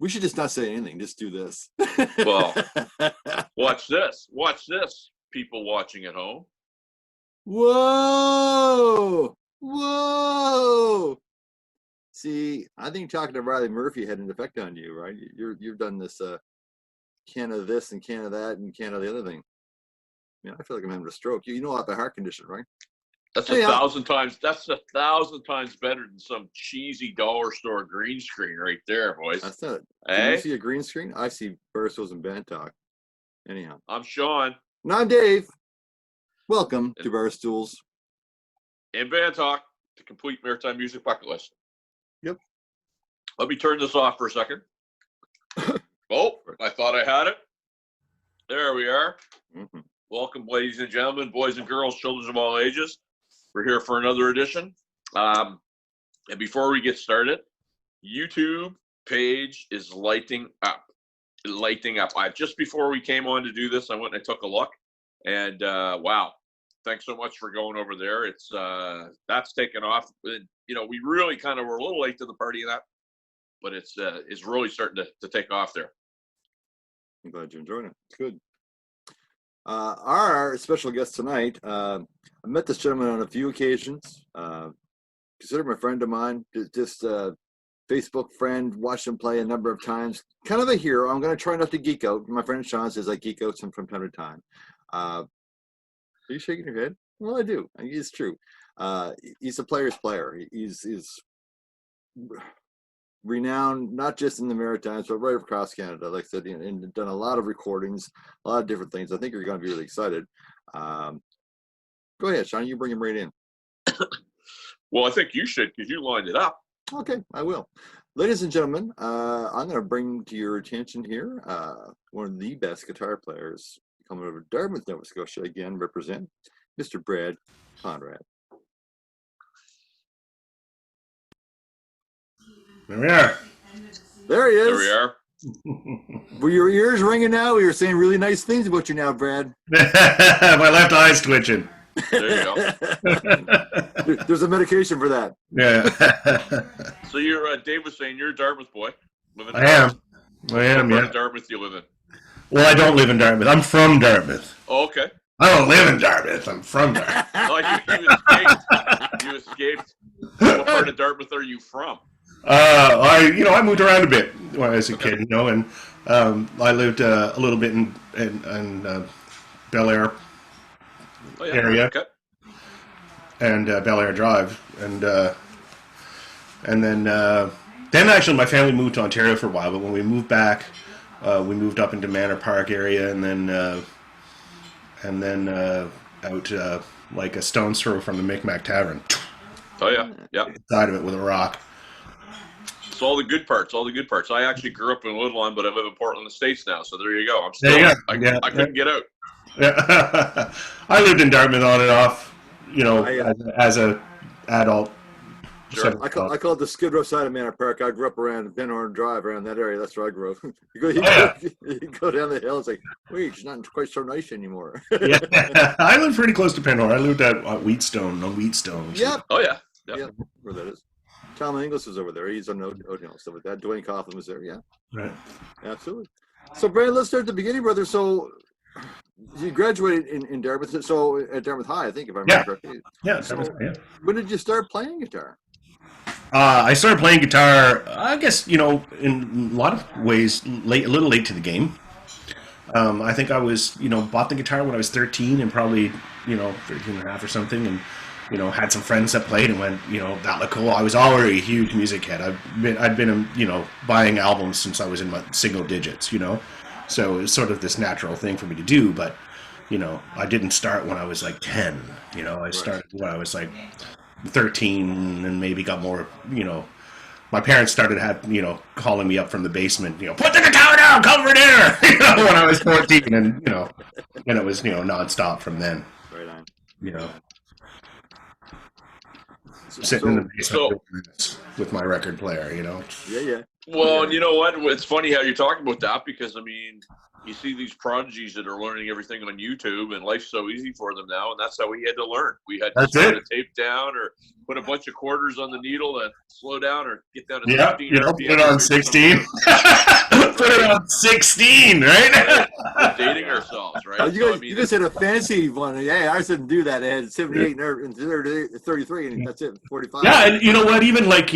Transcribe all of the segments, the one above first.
We should just not say anything. Just do this. Well, watch this. Watch this, people watching at home. Whoa! Whoa! See, I think talking to Riley Murphy had an effect on you, right? You've done this can of this and can of that and can of the other thing. Yeah, I feel like I'm having a stroke. You know I have a heart condition, right? That's a thousand times. That's 1,000 times better than some cheesy dollar store green screen right there, boys. That's not it. Hey? Can you see a green screen? I see Barstools and Bandtalk. Anyhow, I'm Sean. And I'm Dave. Welcome to Barstools and Bandtalk, the complete maritime music bucket list. Yep. Let me turn this off for a second. Oh, I thought I had it. There we are. Mm-hmm. Welcome, ladies and gentlemen, boys and girls, children of all ages. We're here for another edition. And before we get started, YouTube page is lighting up. Just before we came on to do this, I went and I took a look. And wow, thanks so much for going over there. It's that's taken off. You know, we really kind of were a little late to the party of that, but it's really starting to take off there. I'm glad you're enjoying it. It's good. Our special guest tonight, I met this gentleman on a few occasions. Consider him a friend of mine, just a Facebook friend, watched him play a number of times. Kind of a hero. I'm going to try not to geek out. My friend Sean says I geek out from time to time. Are you shaking your head? Well, I do. It's true. He's a player's player. He's renowned not just in the Maritimes, but right across Canada. Like I said, and done a lot of recordings, a lot of different things. I think you're going to be really excited. Go ahead, Sean. You bring him right in. Well, I think you should, because you lined it up. Okay, I will. Ladies and gentlemen, I'm going to bring to your attention here one of the best guitar players coming over to Dartmouth, Nova Scotia, again, represent Mr. Brad Conrad. There we are. There he is. There we are. Were your ears ringing now? We were saying really nice things about you now, Brad. My left eye's twitching. There you go. There's a medication for that. Yeah. So you're, Dave was saying you're a Dartmouth boy. Living in I am, What yeah. Dartmouth do you live in? Well, I don't live in Dartmouth. I'm from Dartmouth. Oh, okay. I don't live in Dartmouth. I'm from Dartmouth. Oh, you escaped. What part of Dartmouth are you from? I moved around a bit when I was a kid, and I lived a little bit in Bel Air area, okay. and Bel Air Drive, and then actually my family moved to Ontario for a while. But when we moved back, we moved up into Manor Park area, and then out like a stone's throw from the Micmac Tavern. Oh yeah. Side of it with a rock. It's all the good parts. I actually grew up in Woodlawn, but I live in Portland, the States now. So there you go. I'm still. I couldn't get out. Yeah. I lived in Dartmouth on and off, as an adult. Sure. I call it the Skid Row side of Manor Park. I grew up around Ben Horn Drive, around that area. That's where I grew up. You go down the hill, it's like, wait, it's not quite so nice anymore. Yeah. I lived pretty close to Penhorn. I lived at Wheatstone, on Wheatstone. Yep. Oh, yeah. Yep. Where that is. Tom Inglis was over there. He's on Oathill, stuff like that. Dwayne Coughlin was there, yeah. Right. Absolutely. So, Brad, let's start at the beginning, brother. So, you graduated in Dartmouth, so at Dartmouth High, I think, if I remember correctly. Yeah, so Dartmouth High, yeah. When did you start playing guitar? I started playing guitar, I guess, in a lot of ways, a little late to the game. I think I was, bought the guitar when I was 13 and probably, 13 and a half or something, and, had some friends that played and went, that looked cool. I was already a huge music head. I'd been, buying albums since I was in my single digits, So it was sort of this natural thing for me to do, but, I didn't start when I was like 10, I started when I was like 13 and maybe got more, my parents started calling me up from the basement, put the guitar down, come for dinner, when I was 14, and, and it was, nonstop from then. Right on. Sitting in the basement with my record player, Yeah. Well, and you know what? It's funny how you're talking about that because, I mean, you see these prodigies that are learning everything on YouTube, and life's so easy for them now, and that's how we had to learn. We had to slow the tape down or put a bunch of quarters on the needle to slow down or get down to 16 RPM. Put it on 16. Put it on 16, right? We're dating ourselves, right? You guys had a fancy one. Yeah, ours didn't do that. It had 78 and 33, and that's it, 45. Yeah, and you know what? Even like,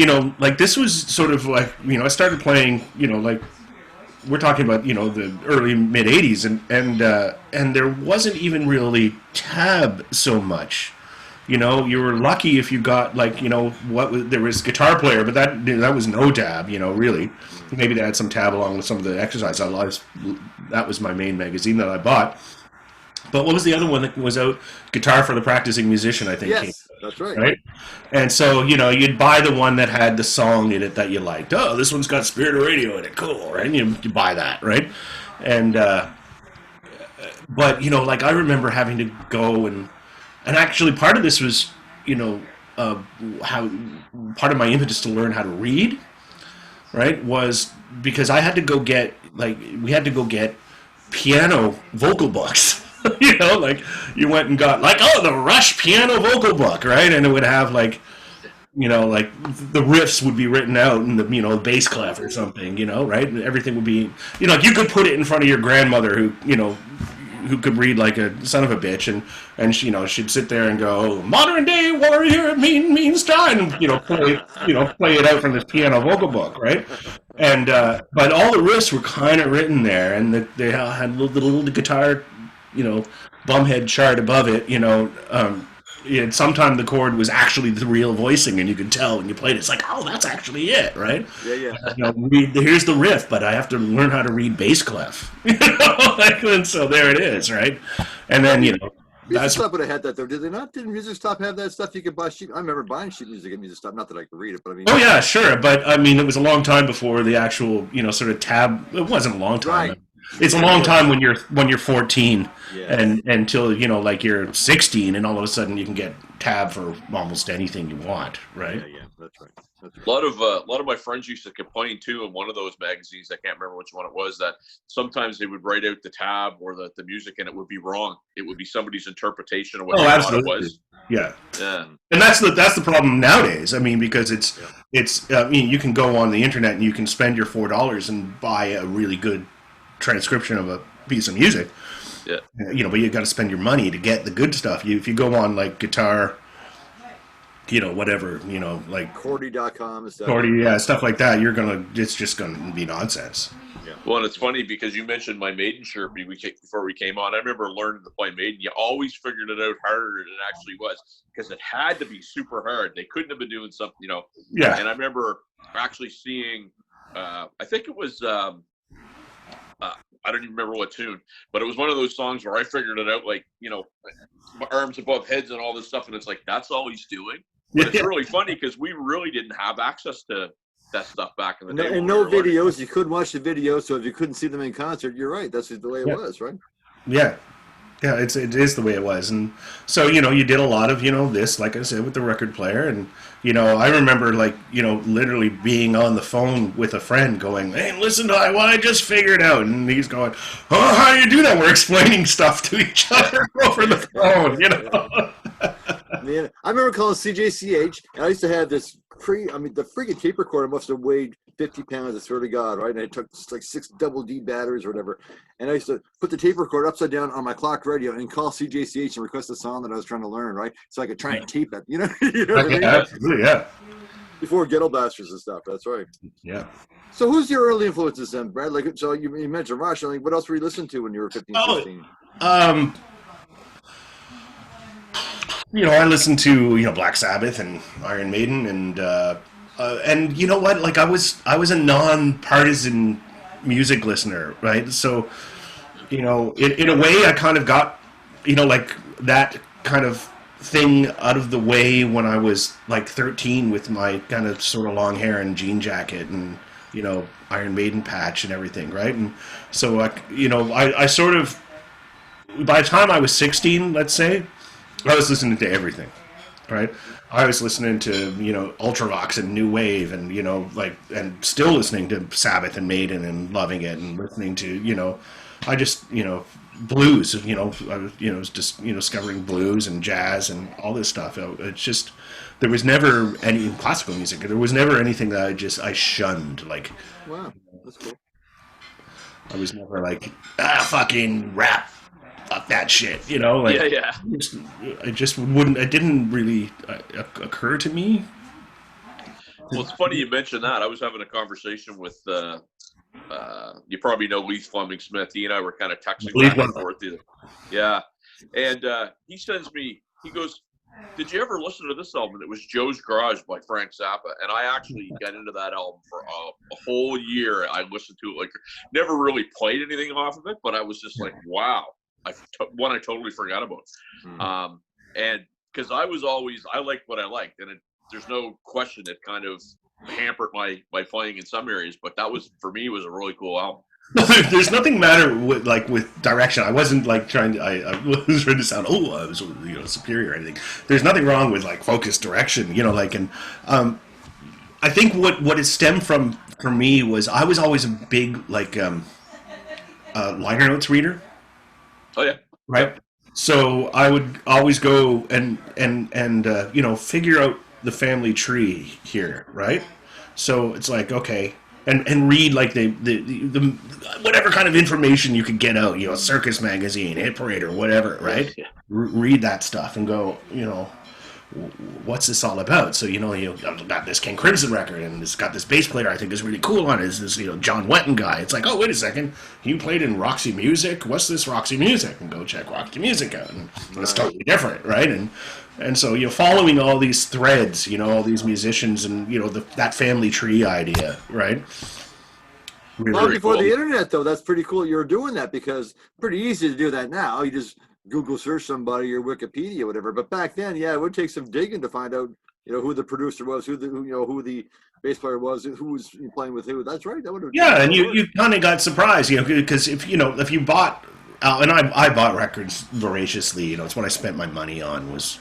this was sort of like, I started playing, like, we're talking about, the early mid 80s, and there wasn't even really tab so much. You were lucky if you got like, there was Guitar Player, but that was no tab, really. Maybe they had some tab along with some of the exercise. That was my main magazine that I bought. But what was the other one that was out? Guitar for the Practicing Musician, I think. Yes, that's right. Right? And so, you'd buy the one that had the song in it that you liked. Oh, this one's got Spirit of Radio in it. Cool, right? And you buy that, right? And, but, like I remember having to go and actually part of this was, how part of my impetus to learn how to read, right, was because I had to go get, we had to go get piano vocal books. You went and got the Rush piano vocal book, right? And it would have the riffs would be written out in the, bass clef or something, right? And everything would be, you could put it in front of your grandmother who could read like a son of a bitch, and she, she'd sit there and go, "Modern day warrior, mean style," and play it out from this piano vocal book, right? And but all the riffs were kind of written there, and they had a little guitar, bumhead chart above it, and sometimes the chord was actually the real voicing, and you could tell when you played it. It's like, oh, that's actually it, right? Yeah. Here's the riff, but I have to learn how to read bass clef. And so there it is, right? And then, Music Stop would have had that, though, did they not? Didn't Music Stop have that stuff you could buy sheet? I remember buying sheet music at Music Stop. Not that I could read it, but I mean. Oh, yeah, sure. But, I mean, it was a long time before the actual, sort of tab. It wasn't a long time. Right. It's a long time when you're 14 Yeah. and until you're 16, and all of a sudden you can get tab for almost anything you want, right? Yeah, that's right. A lot of my friends used to complain too in one of those magazines. I can't remember which one it was. That sometimes they would write out the tab or the music, and it would be wrong. It would be somebody's interpretation of what they thought it was. Yeah. And that's the problem nowadays. I mean, because it's I mean, you can go on the internet and you can spend your $4 and buy a really good transcription of a piece of music. Yeah. But you got to spend your money to get the good stuff. If you go on like Guitar, whatever, like Cordy.com and stuff. Cordy, stuff like that, it's just gonna be nonsense. Yeah. Well, and it's funny because you mentioned my Maiden shirt before we came on. I remember learning to play Maiden. You always figured it out harder than it actually was because it had to be super hard. They couldn't have been doing something, Yeah. And I remember actually seeing, I think it was, I don't even remember what tune, but it was one of those songs where I figured it out, my arms above heads and all this stuff, and it's like, that's all he's doing. But it's really funny because we really didn't have access to that stuff back in the day. And no videos. You couldn't watch the videos, so if you couldn't see them in concert, you're right. That's the way it was, right? Yeah. Yeah, it is the way it was. And so, you did a lot of, this, like I said, with the record player. And, I remember, literally being on the phone with a friend going, "Hey, listen to what I just figured out." And he's going, "Oh, how do you do that?" We're explaining stuff to each other over the phone, Man, I remember calling CJCH, and I used to have this the freaking tape recorder must have weighed 50 pounds, I swear to God, right? And I took like 6 double D batteries or whatever. And I used to put the tape recorder upside down on my clock radio and call CJCH and request a song that I was trying to learn, right? So I could try and tape it, you know what I mean? Absolutely, yeah. Before Ghetto Blasters and stuff, that's right. Yeah. So who's your early influences then, Brad? So you mentioned Rush. What else were you listening to when you were 15, 16? I listened to, Black Sabbath and Iron Maiden and you know what? I was a non-partisan music listener, right? So, in a way, I kind of got, that kind of thing out of the way when I was 13 with my kind of sort of long hair and jean jacket and, Iron Maiden patch and everything, right? And so, I sort of, by the time I was 16, let's say, I was listening to everything. right? I was listening to, Ultravox and New Wave and, and still listening to Sabbath and Maiden and loving it and listening to, I just, blues, I was, was just, discovering blues and jazz and all this stuff. It's just, there was never any classical music. There was never anything that I shunned. Like, Wow, that's cool. I was never like, fucking rap. Fuck that shit, like Yeah. it just wouldn't. It didn't really occur to me. Well, it's funny you mentioned that. I was having a conversation with you probably know Lee Fleming Smith. He and I were kind of texting back and forth. Yeah, and he sends me. He goes, "Did you ever listen to this album? It was Joe's Garage by Frank Zappa." And I actually got into that album for a whole year. I listened to it, like, never really played anything off of it, but I was just like, wow. I totally forgot about. And because I liked what I liked, and there's no question it kind of hampered my playing in some areas, but that was, for me, was a really cool album. There's nothing matter with direction. I wasn't like trying to. I was trying to sound I was superior or anything. There's nothing wrong with like focused direction, and I think what it stemmed from for me was I was always a big liner notes reader. Oh yeah, right. So I would always go and figure out the family tree here, right? So it's like, okay, and read like the whatever kind of information you could get out, Circus Magazine, Hit Parade, or whatever, right? Yeah. Read that stuff and go, what's this all about? So, you got this King Crimson record, and it's got this bass player I think is really cool on it. Is this, John Wetton guy. It's like, oh, wait a second. He played in Roxy Music? What's this Roxy Music? And go check Roxy Music out. And it's totally different, right? And so, following all these threads, all these musicians and, that family tree idea, right? Really, well, before the internet, though, that's pretty cool you're doing that, because pretty easy to do that now. You just Google search somebody or Wikipedia, whatever. But back then, yeah, it would take some digging to find out, who the producer was, who the bass player was, who was playing with who. That's right. That would have. Yeah, and you kind of got surprised, because if you bought, and I bought records voraciously. It's what I spent my money on, was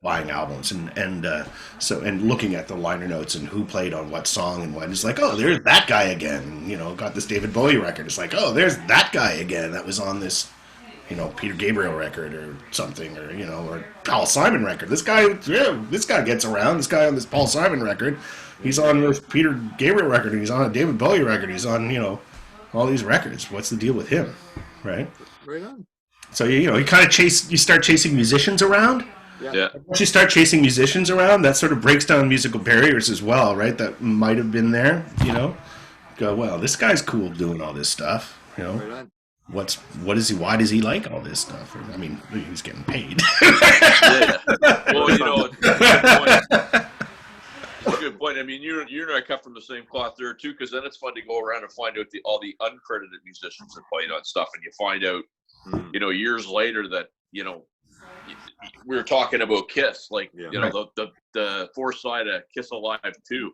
buying albums and looking at the liner notes and who played on what song and what. It's like, oh, there's that guy again. Got this David Bowie record. It's like, oh, there's that guy again that was on this, Peter Gabriel record or something, or or Paul Simon record. This guy gets around. This guy on this Paul Simon record, he's on this Peter Gabriel record, and he's on a David Bowie record. He's on all these records. What's the deal with him, right? Right on. So you kind of you start chasing musicians around. Yeah. Once you start chasing musicians around, that sort of breaks down musical barriers as well, right? That might have been there, Go, well, this guy's cool doing all this stuff, Right on. Why does he like all this stuff? I mean, he's getting paid. Yeah. Well, it's a good point. I mean, you and I cut from the same cloth there too, because then it's fun to go around and find out all the uncredited musicians that played on stuff, and you find out, years later that we were talking about Kiss, like the fourth side of Kiss Alive 2.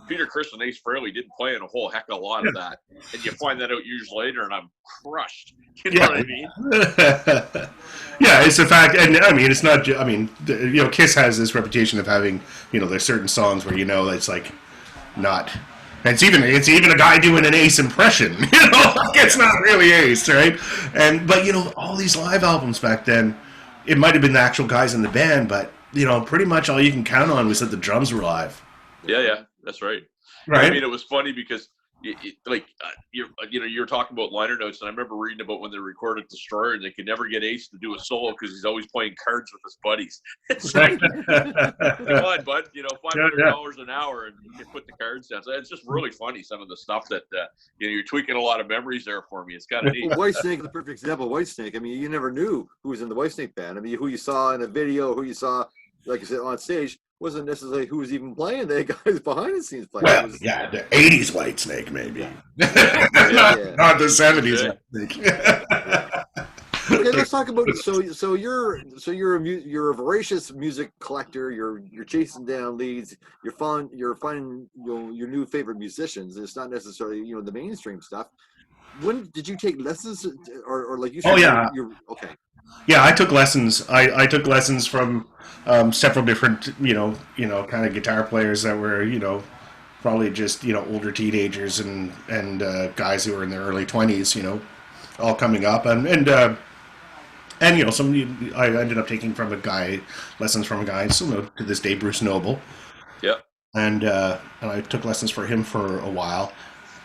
Peter Criss and Ace Frehley didn't play in a whole heck of a lot of that, and you find that out years later, and I'm crushed. You know what I mean? Yeah, it's a fact, and I mean, it's not. I mean, Kiss has this reputation of having, there's certain songs where it's like not. And it's even a guy doing an Ace impression. It's not really Ace, right? But all these live albums back then, it might have been the actual guys in the band, but pretty much all you can count on was that the drums were live. Yeah, that's right. Right. I mean, it was funny because you're talking about liner notes, and I remember reading about when they recorded Destroyer, and they could never get Ace to do a solo because he's always playing cards with his buddies. It's like, come on, bud, $500 an hour, and you can put the cards down. So it's just really funny, some of the stuff that you're tweaking a lot of memories there for me. It's kind of neat. Well, Whitesnake, the perfect example. Whitesnake. I mean, you never knew who was in the Whitesnake band. I mean, who you saw in a video, who you saw, like you said, on stage, wasn't necessarily who was even playing. The guys behind the scenes playing. Well, the 80s Whitesnake, maybe. Not the 70s Whitesnake. Okay, let's talk about so you're a voracious music collector. You're chasing down leads. You're finding your new favorite musicians. It's not necessarily the mainstream stuff. When did you take lessons, or like you said? Oh yeah. Okay. Yeah, I took lessons. I took lessons from several different, kind of guitar players that were, probably just, older teenagers and guys who were in their early 20s, all coming up, and I ended up taking from a guy lessons from a guy, still know to this day, Bruce Noble, Yeah. and I took lessons for him for a while,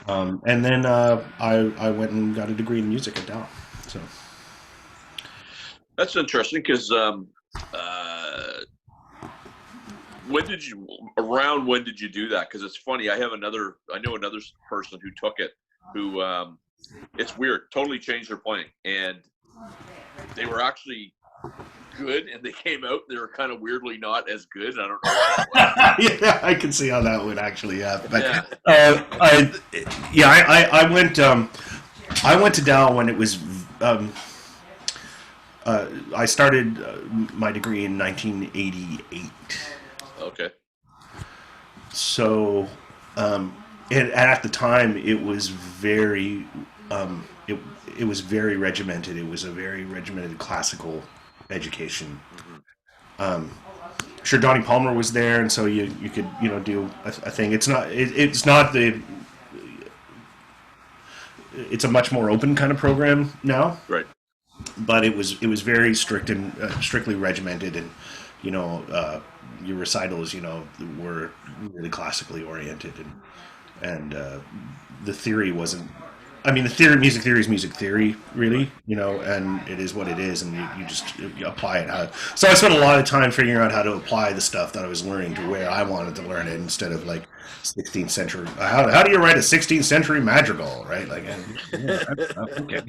and then I went and got a degree in music at Dow. So. That's interesting because when did you do that? Because it's funny. I know another person who took it who it's weird, totally changed their playing, and they were actually good, and they came out. They were kind of weirdly not as good. I don't know why. Yeah, I can see how that would actually happen. But, Yeah. I went to Dow when it was. I started my degree in 1988. Okay. So, and at the time, it was very, it was very regimented. It was a very regimented classical education. Sure, Donnie Palmer was there, and so you could do a thing. It's not the. It's a much more open kind of program now. Right. But it was very strict and strictly regimented, and your recitals were really classically oriented, and the theory wasn't. I mean, music theory is music theory, really, and it is what it is, and you apply it. So I spent a lot of time figuring out how to apply the stuff that I was learning to where I wanted to learn it, instead of like 16th century. How do you write a 16th century madrigal, right? Like, okay.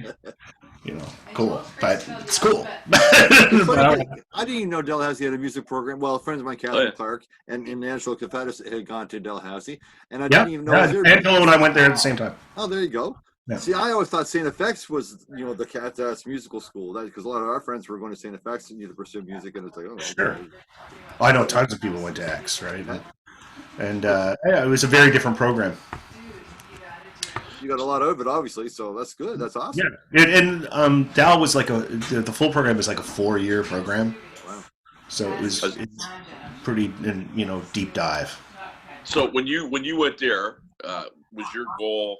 Cool, but it's cool. I didn't even know Dalhousie had a music program. Well, friends of mine, Catherine Clark and Angelo Confedus had gone to Dalhousie, and I didn't even know. Angelo and I went there at the same time. Oh, there you go. Yeah. See, I always thought St. FX was, the Cat musical school. Because a lot of our friends were going to St. FX and to pursue music, and it's like, oh, sure. Okay. I know tons of people went to X, right? And it was a very different program. You got a lot of it, obviously, so that's good. That's awesome. Yeah, and Dow was like the full program was like a 4-year program. Wow. So it's pretty, deep dive. So when you went there, was your goal,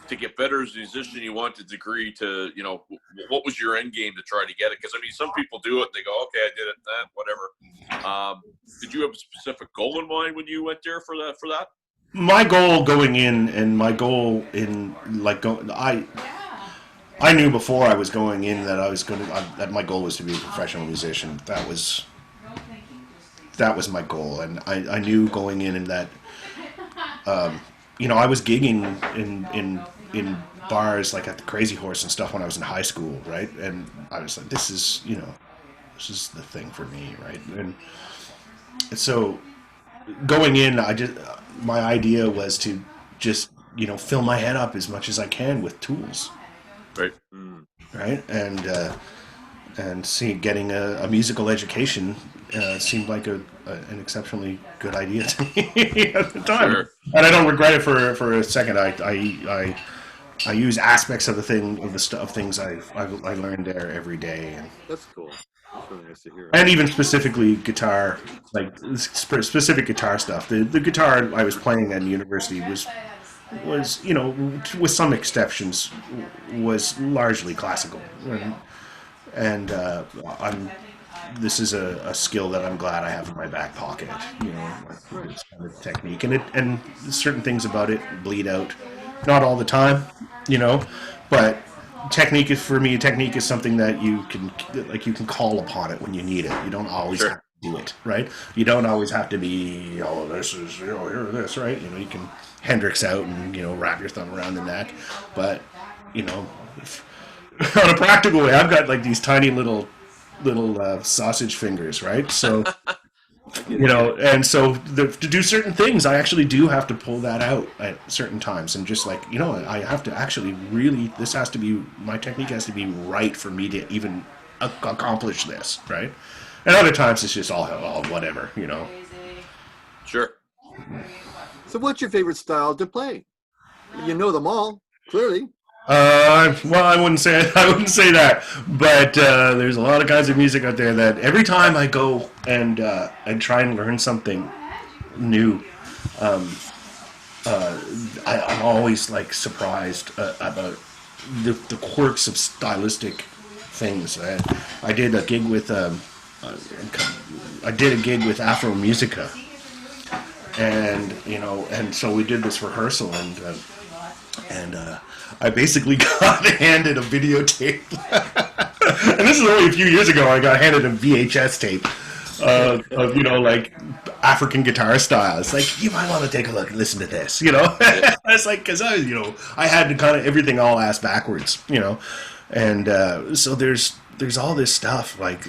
to get better as a musician? You want the degree to, what was your end game to try to get it? Because I mean, some people do it, and they go, okay, I did it, whatever. Did you have a specific goal in mind when you went there for that? My goal going in, and my goal in I knew before I was going in that that my goal was to be a professional musician. That was my goal, and I knew going in that I was gigging in bars like at the Crazy Horse and stuff when I was in high school, right? And I was like, this is the thing for me, right? And so going in, my idea was to just fill my head up as much as I can with tools, right? Right, and getting a musical education seemed like an exceptionally good idea to me at the time. Sure. And I don't regret it for a second. I use aspects of things I learned there every day. And that's cool. That's really nice to hear. And even specifically guitar, like specific guitar stuff. The guitar I was playing at university was with some exceptions, was largely classical. And this is a skill that I'm glad I have in my back pocket. This kind of technique, and certain things about it bleed out. Not all the time, but technique is something that you can call upon it when you need it. You don't always have to do it, right? You don't always have to be, this is, here this, right? You can Hendrix out and wrap your thumb around the neck, but on a practical way, I've got like these tiny little sausage fingers, right? So and so to do certain things, I actually do have to pull that out at certain times, and just like I have to actually really, my technique has to be right for me to even accomplish this, right? And other times it's just all whatever, Sure. So what's your favorite style to play? You know them all, clearly. Well, I wouldn't say that, but there's a lot of kinds of music out there that every time I go and try and learn something new, I'm always like surprised about the quirks of stylistic things. I did a gig with Afro Musica, and and so we did this rehearsal, and I basically got handed a videotape. And this is only a few years ago. I got handed a VHS tape of like African guitar style. It's like, you might want to take a look and listen to this. It's like, because I had kind of everything all ass backwards. And so there's all this stuff like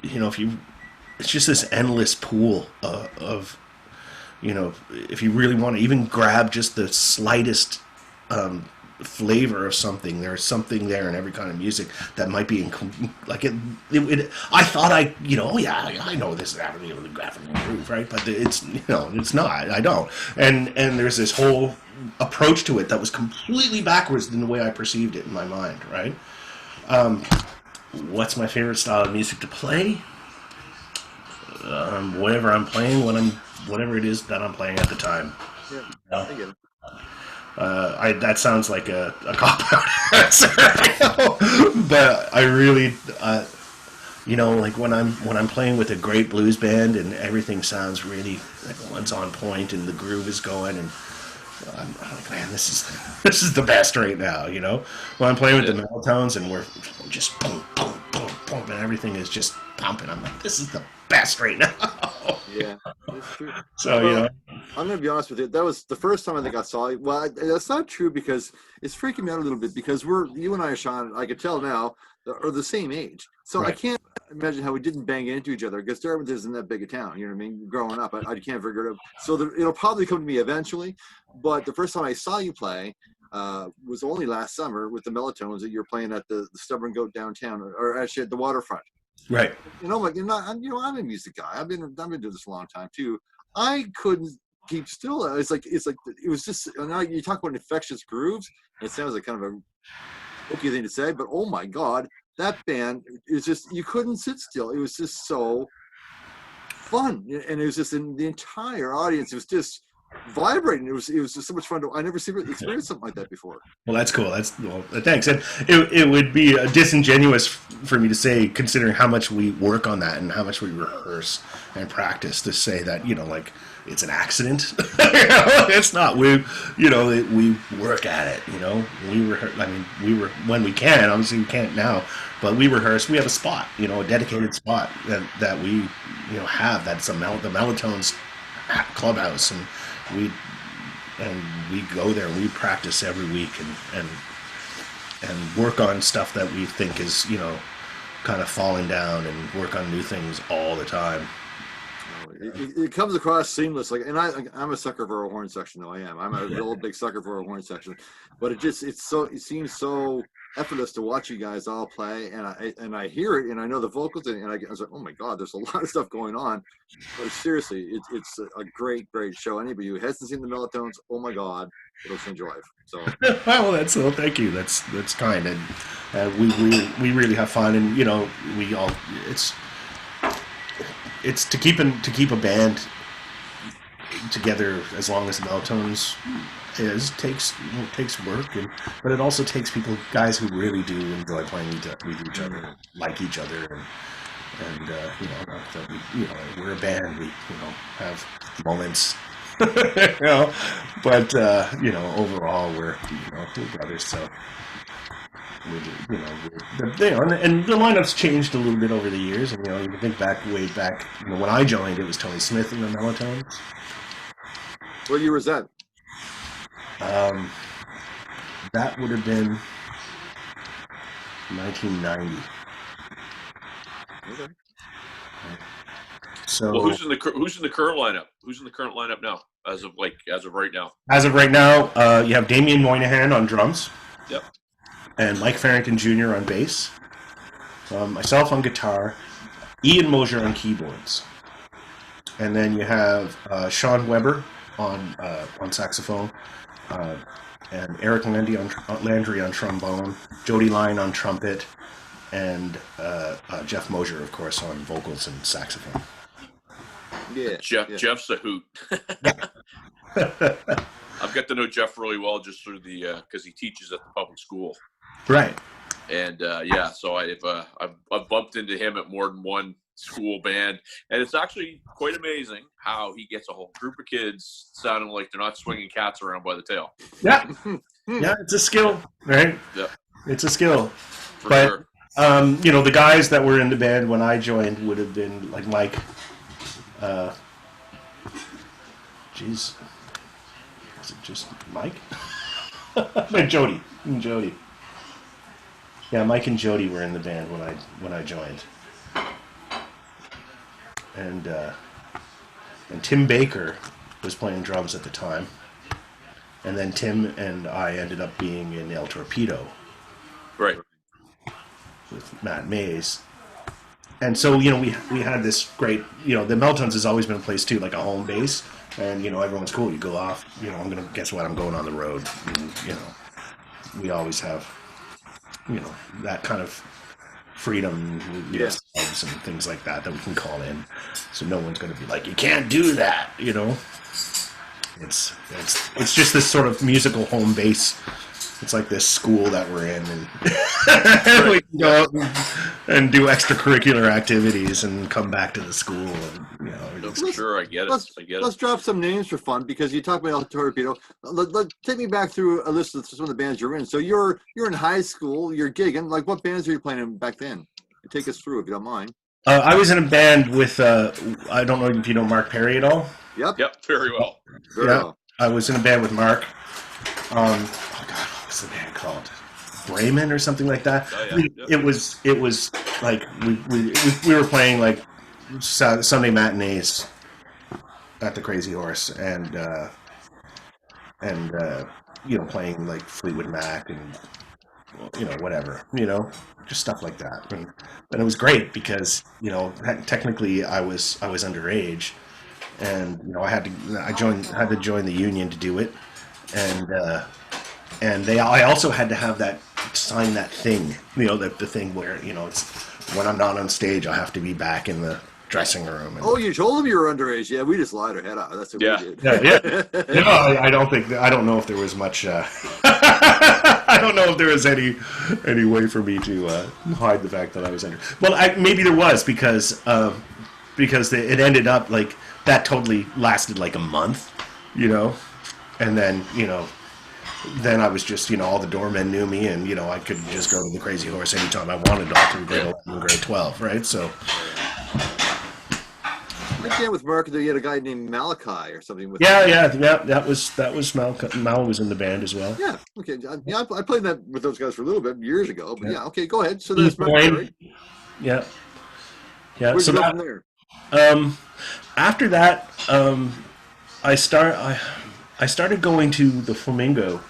if you, it's just this endless pool of if you really want to even grab just the slightest flavor of something, there's something there in every kind of music that might be like it I thought I know this is happening with the graphic groove, right? But it's it's not. I don't. And there's this whole approach to it that was completely backwards than the way I perceived it in my mind, right? What's my favorite style of music to play? Whatever I'm playing, whatever it is that I'm playing at the time. Yeah, I get it. That sounds like a cop-out answer, but I really, like when I'm playing with a great blues band and everything sounds really like one's on point and the groove is going, and I'm like, man, this is the best right now. When I'm playing with the metal tones and we're just boom, boom, boom, boom, and everything is just pumping, I'm like, this is the best right now. Yeah, it's true. So I'm going to be honest with you. That was the first time I think I saw you. Well, that's not true because it's freaking me out a little bit because you and I, Sean, I could tell now, are the same age. So right. I can't imagine how we didn't bang into each other because Dartmouth isn't that big a town. You know what I mean? Growing up, I can't figure it out. So it'll probably come to me eventually. But the first time I saw you play was only last summer with the Melatones that you were playing at the Stubborn Goat downtown, or actually at the waterfront. Right. I'm a music guy. I've been doing this a long time too. I couldn't keep still. It was just, now you talk about infectious grooves. It sounds like kind of a okay thing to say, but oh my God, that band is just, you couldn't sit still. It was just so fun. And it was just in the entire audience. It was just vibrating. It was just so much fun. I never experienced something like that before. Well, that's cool. Thanks. And it would be disingenuous for me to say, considering how much we work on that and how much we rehearse and practice, to say that like it's an accident. It's not. We work at it. We rehearse. I mean, when we can. Obviously, we can't now, but we rehearse. We have a spot. A dedicated spot that we have. That's the Melatones clubhouse, and we go there and we practice every week and work on stuff that we think is kind of falling down, and work on new things all the time. It comes across seamless, and I'm a sucker for a horn section, though. I'm a real big sucker for a horn section, but it seems so effortless to watch you guys all play, and I hear it, and I know the vocals, and I was like, oh my God, there's a lot of stuff going on. But seriously, it's a great show. Anybody who hasn't seen the Melatones, oh my God, it'll change your life. So well, thank you. That's kind, and we really have fun, and we all it's to keep a band together as long as the Melatones takes work, but it also takes guys who really do enjoy playing with each other, like each other, and we're a band. We have moments, but overall we're brothers. So and the lineup's changed a little bit over the years, and you think way back when I joined, it was Tony Smith and the Melatones. What year was that? That would have been 1990. Okay. So who's in the current lineup? Who's in the current lineup now? As of right now. As of right now, you have Damien Moynihan on drums. Yep. And Mike Farrington Jr. on bass. Myself on guitar. Ian Mosier on keyboards. And then you have Sean Weber on saxophone. and Eric Landry on trombone, Jody Line on trumpet, and Jeff Mosier, of course, on vocals and saxophone. Yeah, Jeff's a hoot. I've got to know Jeff really well just through the because he teaches at the public school. Right. And so I've bumped into him at more than one school band, and it's actually quite amazing how he gets a whole group of kids sounding like they're not swinging cats around by the tail. Yeah, yeah, it's a skill, right? Yeah, it's a skill. For sure. The guys that were in the band when I joined would have been like Mike. Is it just Mike? And Jody. Yeah, Mike and Jody were in the band when I joined. And Tim Baker was playing drums at the time. And then Tim and I ended up being in El Torpedo. Right. With Matt Mays. And so, we had this great, the Meltons has always been a place too, like a home base. And, everyone's cool. You go off, guess what? I'm going on the road. And, we always have, that kind of freedom, clubs and things like that we can call in. So no one's going to be like, you can't do that, It's just this sort of musical home base. It's like this school that we're in, and we can go out and do extracurricular activities and come back to the school. And, for sure, I get it. Let's drop some names for fun, because you talk about El Torpedo. Take me back through a list of some of the bands you're in. So you're in high school, you're gigging. Like, what bands were you playing in back then? Take us through, if you don't mind. I was in a band with, I don't know if you know Mark Perry at all. Yep, very well. Very well. I was in a band with Mark. What's the band called? Bremen or something like that. Oh, yeah. It was like we were playing like Sunday matinees at the Crazy Horse, and playing like Fleetwood Mac and whatever, just stuff like that. And it was great because technically I was underage, and I had to join the union to do it, and I also had to sign that thing, the thing where, it's when I'm not on stage, I have to be back in the dressing room. You told them you were underage. Yeah, we just lied our head out. That's what we did. Yeah. I don't know if there was much, I don't know if there was any way for me to hide the fact that I was under. Well, maybe there was, because it ended up like that totally lasted like a month, and then, then I was just, all the doormen knew me, and, I could just go to the Crazy Horse anytime I wanted, all through grade 11 and grade 12, right? So. I came with Mark, you had a guy named Malachi or something. That was Mal was in the band as well. Yeah, okay. Yeah, I played that with those guys for a little bit years ago, but okay, go ahead. So that's Mark Perry. Yeah. Where'd so you go from there? After that, I started going to the Flamingo,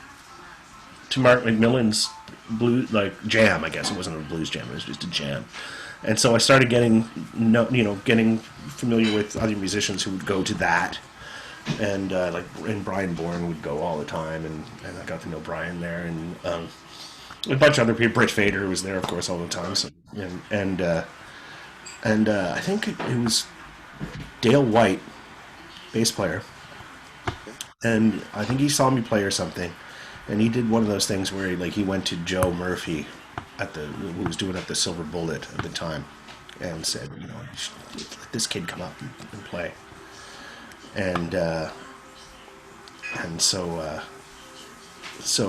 to Mark McMillan's blues, like jam. I guess it wasn't a blues jam; it was just a jam. And so I started getting familiar with other musicians who would go to that, and and Brian Bourne would go all the time, and I got to know Brian there, and a bunch of other people. Britt Fader was there, of course, all the time. So, and I think it was Dale White, bass player. And I think he saw me play or something, and he did one of those things where he went to Joe Murphy who was doing at the Silver Bullet at the time, and said, you should let this kid come up and play. And so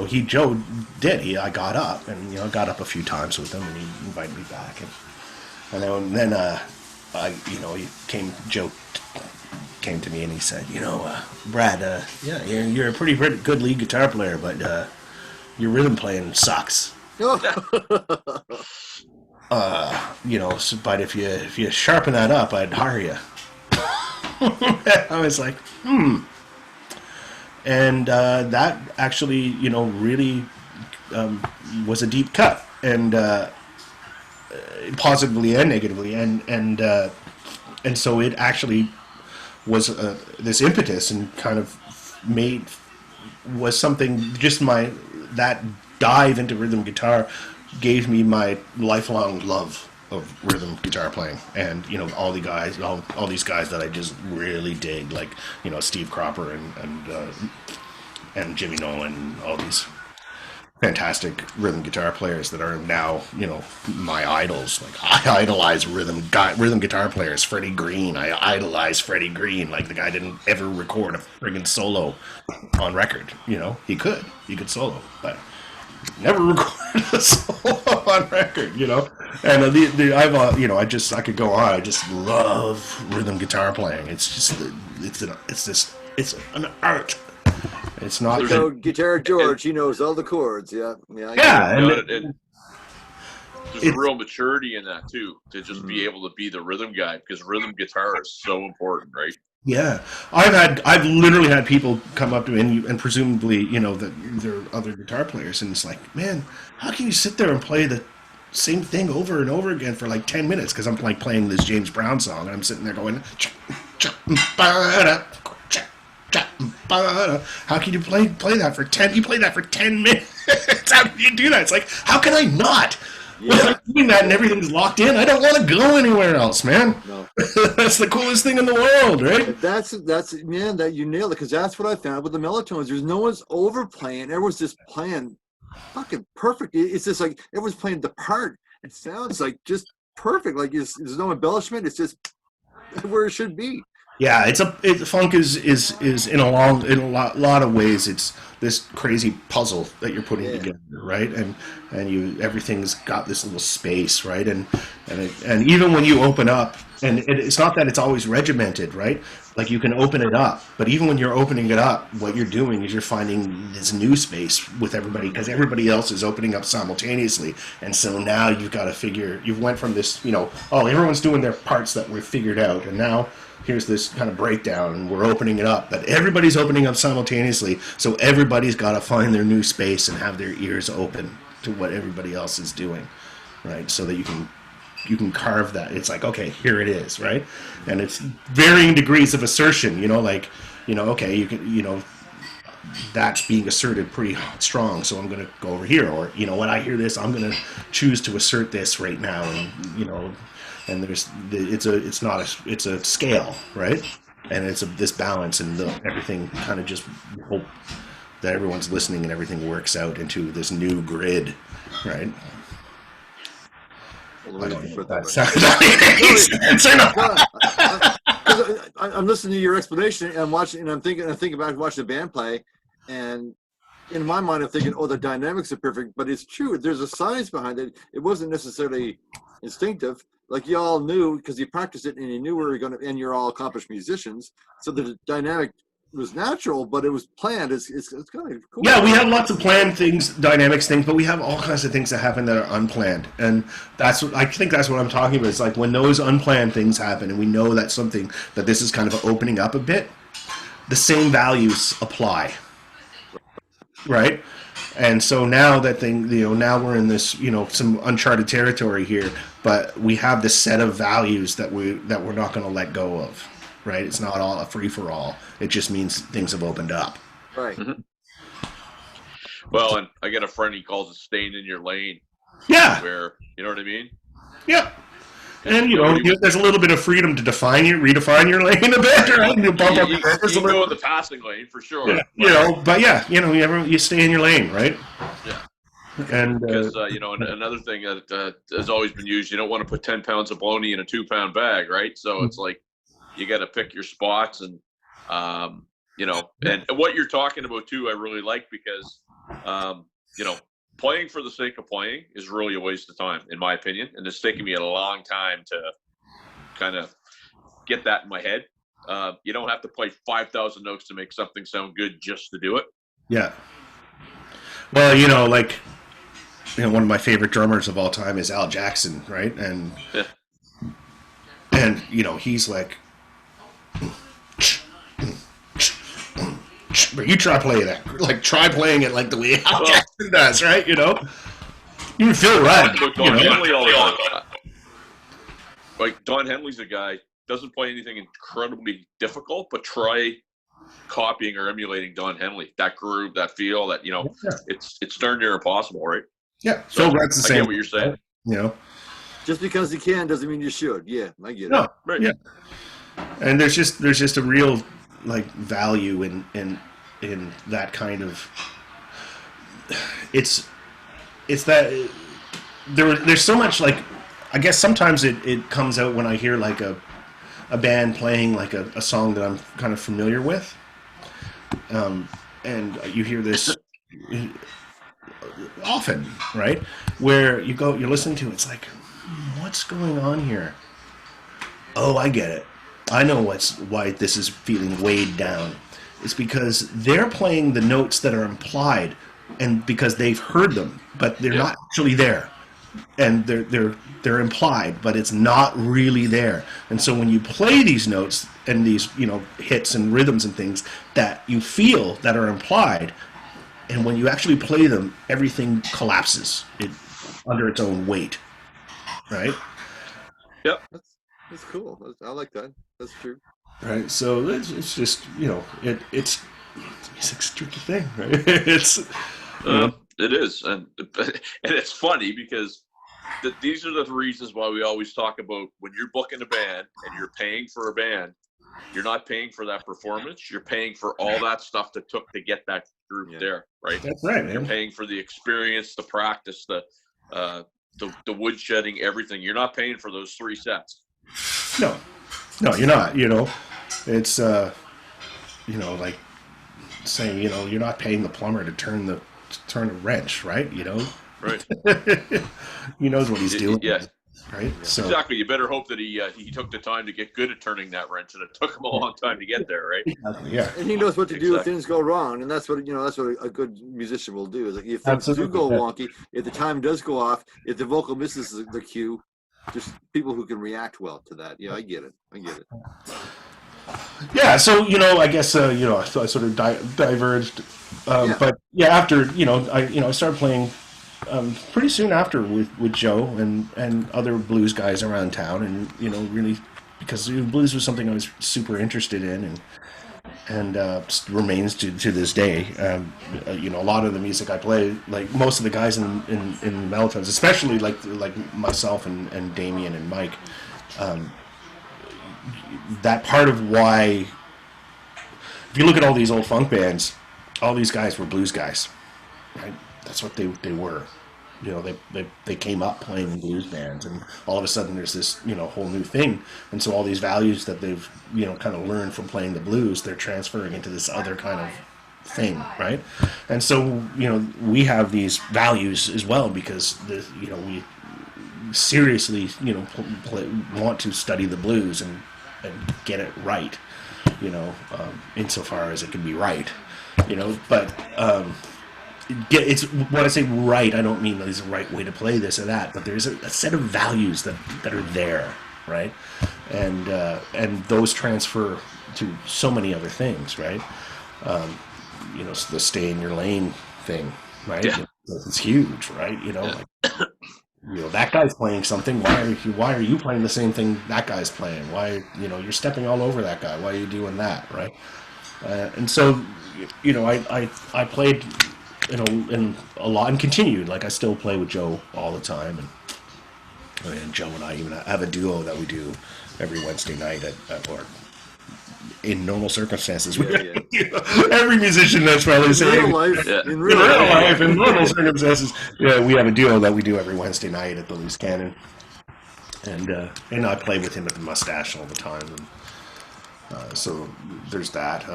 Joe did. I got up, and I got up a few times with him, and he invited me back, and then Joe came to me and he said, Brad, you're a pretty good lead guitar player, but your rhythm playing sucks. But if you sharpen that up, I'd hire you. I was like, and that actually, really was a deep cut, and positively and negatively, and so it actually was this impetus, and kind of was something. Just that dive into rhythm guitar gave me my lifelong love of rhythm guitar playing, and all these guys that I just really dig, like Steve Cropper and Jimmy Nolan, and all these fantastic rhythm guitar players that are now, my idols. Like I idolize rhythm guitar players. Freddie Green, I idolize Freddie Green. Like the guy didn't ever record a friggin' solo on record. He could solo, but never recorded a solo on record. And I could go on. I just love rhythm guitar playing. It's an art. It's not. Guitar George, he knows all the chords. Yeah, yeah. And there's a real maturity in that too, to just be able to be the rhythm guy, because rhythm guitar is so important, right? Yeah, I've literally had people come up to me and presumably, that they're other guitar players, and it's like, man, how can you sit there and play the same thing over and over again for like 10 minutes? Because I'm like playing this James Brown song, and I'm sitting there going, how can you play that for 10? You play that for 10 minutes. How can you do that? It's like, how can I not? Yeah. When I'm doing that and everything's locked in, I don't want to go anywhere else, man. No. That's the coolest thing in the world, right? That's man, that you nailed it, because that's what I found with the Melatones. There's no one's overplaying. Everyone's just playing fucking perfect. It's just like everyone's playing the part. It sounds like just perfect. Like there's no embellishment. It's just where it should be. Yeah, funk is in a lot of ways, it's this crazy puzzle that you're putting together, right? And everything's got this little space, right? And even when you open up, and it's not that it's always regimented, right? Like you can open it up, but even when you're opening it up, what you're doing is you're finding this new space with everybody, because everybody else is opening up simultaneously. And so now you've got to figure, you've went from this, everyone's doing their parts that we've figured out, and now here's this kind of breakdown, and we're opening it up, but everybody's opening up simultaneously, so everybody's got to find their new space and have their ears open to what everybody else is doing, right? So that you can carve that. It's like, okay, here it is, right? And it's varying degrees of assertion, okay, you can, that's being asserted pretty strong, so I'm going to go over here, or when I hear this, I'm going to choose to assert this right now, and and it's a scale, right? And it's this balance, and everything kind of just hope that everyone's listening and everything works out into this new grid, right? I'm listening to your explanation, and I'm watching, and I'm thinking about watching the band play, and in my mind, I'm thinking, the dynamics are perfect, but it's true. There's a science behind it. It wasn't necessarily instinctive. Like you all knew, because you practiced it and you knew where you were going to, and you're all accomplished musicians. So the dynamic was natural, but it was planned. It's kind of cool. Yeah, we have lots of planned things, dynamics things, but we have all kinds of things that happen that are unplanned. And I think that's what I'm talking about. It's like when those unplanned things happen and we know that's something, that this is kind of opening up a bit, the same values apply. Right? And so now that thing, now we're in this, some uncharted territory here, but we have this set of values that we're not going to let go of, right? It's not all a free for all. It just means things have opened up. Right. Mm-hmm. Well, and I got a friend, he calls it staying in your lane. Yeah. Where, you know what I mean? Yep. And there's a little bit of freedom to redefine your lane a bit, right? You bump up your brakes a little. Go in the passing lane for sure. Yeah, you stay in your lane, right? Yeah. And because another thing that has always been used, you don't want to put 10 pounds of bologna in a 2-pound bag, right? So it's like you got to pick your spots, and and what you're talking about too, I really like, because playing for the sake of playing is really a waste of time, in my opinion. And it's taken me a long time to kind of get that in my head. You don't have to play 5,000 notes to make something sound good just to do it. Yeah. Well, one of my favorite drummers of all time is Al Jackson, right? And he's like, but you try playing it like the way Al Jackson does, right? You feel right. Don Henley all the time. Like Don Henley's a guy, doesn't play anything incredibly difficult, but try copying or emulating Don Henley. That groove, that feel, that Yeah. it's darn near impossible, right? Yeah. So Phil Rudd's the same. I get what you're saying. You know. Just because you can doesn't mean you should. Yeah, I get it. No. Right. Yeah. And there's just a real like value in that kind of. It's that there's so much like, I guess sometimes it comes out when I hear like a band playing like a song that I'm kind of familiar with, and you hear this often, right? Where you're listening to it, it's like, what's going on here? Oh, I get it. I know why this is feeling weighed down. It's because they're playing the notes that are implied, and because they've heard them, but they're not actually there, and they're implied, but it's not really there. And so when you play these notes and these hits and rhythms and things that you feel that are implied, and when you actually play them, everything collapses under its own weight, right? Yep. That's cool. I like that. That's true. Right. So it's just it's music's a tricky thing, right? It's it is, and it's funny because these are the reasons why we always talk about when you're booking a band and you're paying for a band, you're not paying for that performance. You're paying for all that stuff that took to get that group there, right? That's right, man. You're paying for the experience, the practice, the woodshedding, everything. You're not paying for those 3 sets. No, you're not. It's like saying you're not paying the plumber to turn a wrench, right? Right. He knows what he's doing. Yeah. Right. So exactly. You better hope that he took the time to get good at turning that wrench, and it took him a long time to get there, right? Yeah. And he knows what to do if things go wrong, and that's what a good musician will do. Is like if things do go wonky, if the time does go off, if the vocal misses the cue, just people who can react well to that. Yeah, I get it. Yeah, so I guess I sort of diverged, but yeah, after I started playing pretty soon after with Joe and other blues guys around town, and really because blues was something I was super interested in, and remains to this day. A lot of the music I play, like most of the guys in Mellotons, especially like myself and Damien and Mike. That part of why, if you look at all these old funk bands, all these guys were blues guys, right? That's what they were. They came up playing in blues bands, and all of a sudden there's this whole new thing, and so all these values that they've kind of learned from playing the blues, they're transferring into this other kind of thing, right? And so we have these values as well because we seriously want to study the blues and get it right, insofar as it can be right, but it's when I say right, I don't mean there's a right way to play this or that, but there's a set of values that are there, right? And those transfer to so many other things, right? The stay in your lane thing, right? Yeah. It's huge, right? That guy's playing something. Why are you playing the same thing that guy's playing? Why, you're stepping all over that guy. Why are you doing that, right? And so, I played, in a lot and continued. Like I still play with Joe all the time, and Joe and I even have a duo that we do every Wednesday night at work. In normal circumstances, every musician that's probably saying in real life, in normal circumstances, we have a duo that we do every Wednesday night at the Loose Cannon, and I play with him at the Mustache all the time, and so there's that.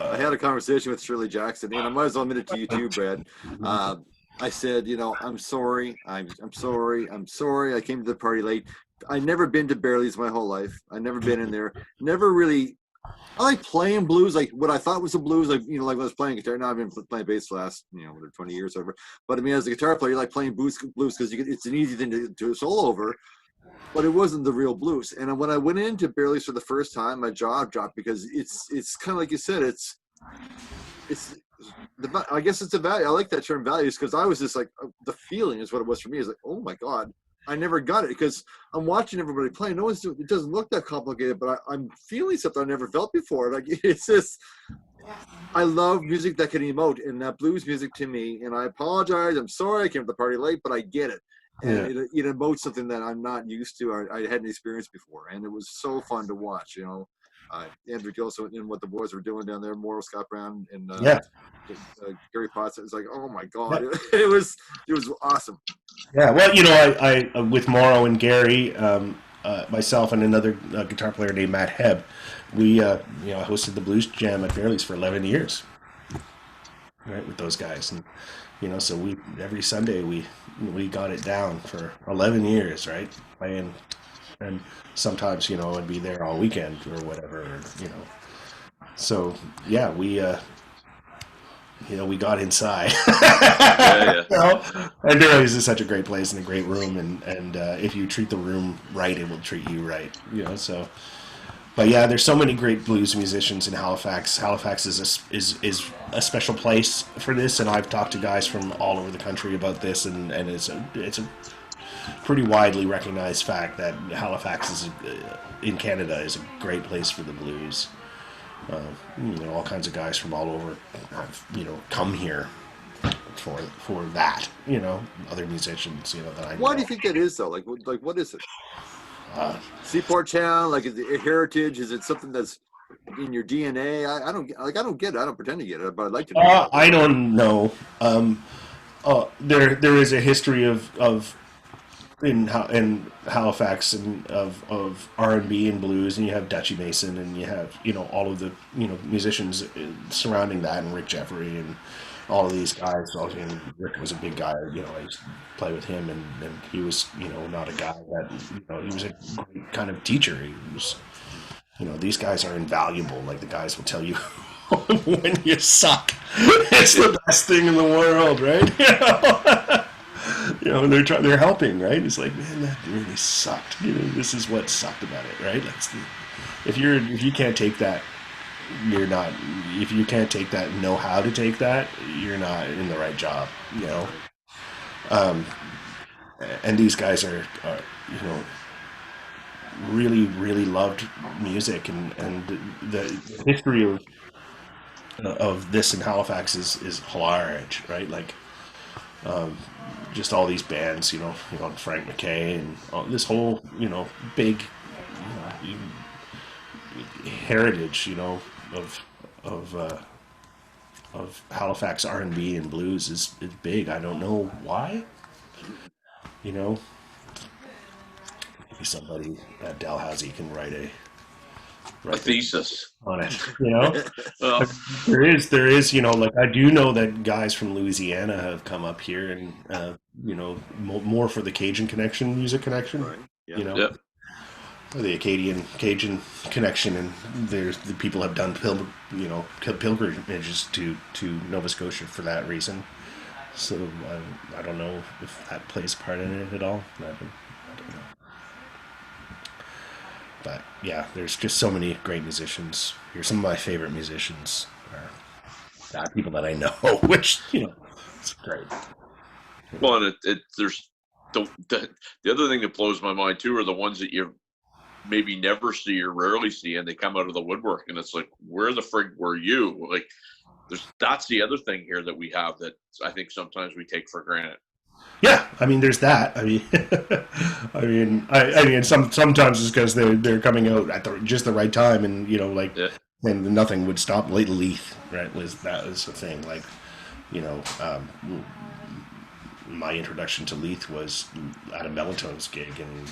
I had a conversation with Shirley Jackson, and I might as well admit it to you too, Brad. I said, I'm sorry, I'm sorry, I came to the party late. I never been to Barely's my whole life. I never been in there. Never really. I like playing blues, like what I thought was the blues, like like when I was playing guitar. Now I've been playing bass the last 20 years or whatever. But I mean, as a guitar player, you like playing blues because it's an easy thing to solo over. But it wasn't the real blues. And when I went into Barely's for the first time, my jaw dropped because it's kind of like you said, it's I guess it's a value. I like that term values because I was just like the feeling is what it was for me. Is like, oh my God. I never got it because I'm watching everybody play. No one's doing, it doesn't look that complicated, but I'm feeling something I never felt before. Like it's just, I love music that can emote, and that blues music to me. And I apologize. I'm sorry I came to the party late, but I get it. And it emotes something that I'm not used to. I hadn't experienced before, and it was so fun to watch. Andrew Gilson and what the boys were doing down there, Morrow, Scott Brown, and Gary Potts. It was like, oh my god, it was awesome. Yeah, well, I with Morrow and Gary, myself and another guitar player named Matt Hebb, we hosted the Blues Jam at Fairley's for 11 years, right, with those guys, and so we every Sunday we got it down for 11 years, right, playing, and sometimes I'd be there all weekend or whatever, so yeah, we got inside. And Fairley's is such a great place and a great room, and if you treat the room right, it will treat you right. So. But yeah, there's so many great blues musicians in Halifax. Halifax is a special place for this, and I've talked to guys from all over the country about this, and it's a pretty widely recognized fact that Halifax in Canada is a great place for the blues. All kinds of guys from all over have, come here for that. Other musicians, that I know. Why do you think that is though? Like what is it? Seaport town, like is it heritage? Is it something that's in your DNA? I don't get it. I don't pretend to get it, but I'd like to know. I don't know. There is a history of in Halifax and of R&B and blues, and you have Dutchy Mason, and you have all of the musicians surrounding that, and Rick Jeffrey and all of these guys. Rick was a big guy. I used to play with him, and he was not a guy that he was a great kind of teacher. He was these guys are invaluable. Like the guys will tell you when you suck, it's the best thing in the world, right? And they're helping, right? It's like, man, that really sucked. This is what sucked about it, right? If you can't take that, you're not. If you can't take that, know how to take that, you're not in the right job, And these guys are really, really loved music, and the history of this in Halifax is large, right? Like. Just all these bands, Frank McKay and this whole, big heritage, of Halifax R&B and blues is big. I don't know why. Maybe somebody at Dalhousie can write a thesis on it. There is, like I do know that guys from Louisiana have come up here, and more for the Cajun connection, music connection, right. Yep. The Acadian Cajun connection, and the people have done pilgrimages to Nova Scotia for that reason. So I don't know if that plays a part in it at all. I don't know. But yeah, there's just so many great musicians. Here, some of my favorite musicians are people that I know, which it's great. Well, and there's the other thing that blows my mind too are the ones that you maybe never see or rarely see, and they come out of the woodwork, and it's like, where the frig were you? Like, that's the other thing here that we have that I think sometimes we take for granted. Yeah, I mean, there's that. I mean, sometimes it's because they're coming out at just the right time, and and nothing would stop. Leith, right? Was the thing. Like, my introduction to Leith was at a Mellatones gig, and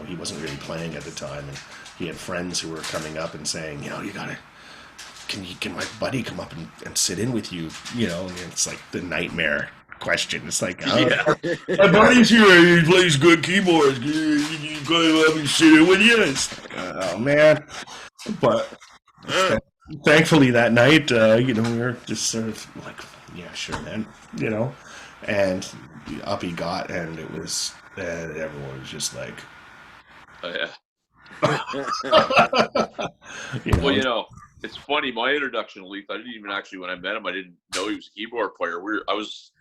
he wasn't really playing at the time, and he had friends who were coming up and saying, you gotta. Can my buddy come up and sit in with you? And it's like the nightmare question. It's like, my buddy's here, he plays good keyboards. You gotta let me sit in with you. It's like, oh man. But thankfully that night, we were just sort of like, yeah, sure, man. And up he got, and it was, everyone was just like, oh yeah. Well, it's funny. My introduction to Leith, I didn't even actually, when I met him, I didn't know he was a keyboard player. I was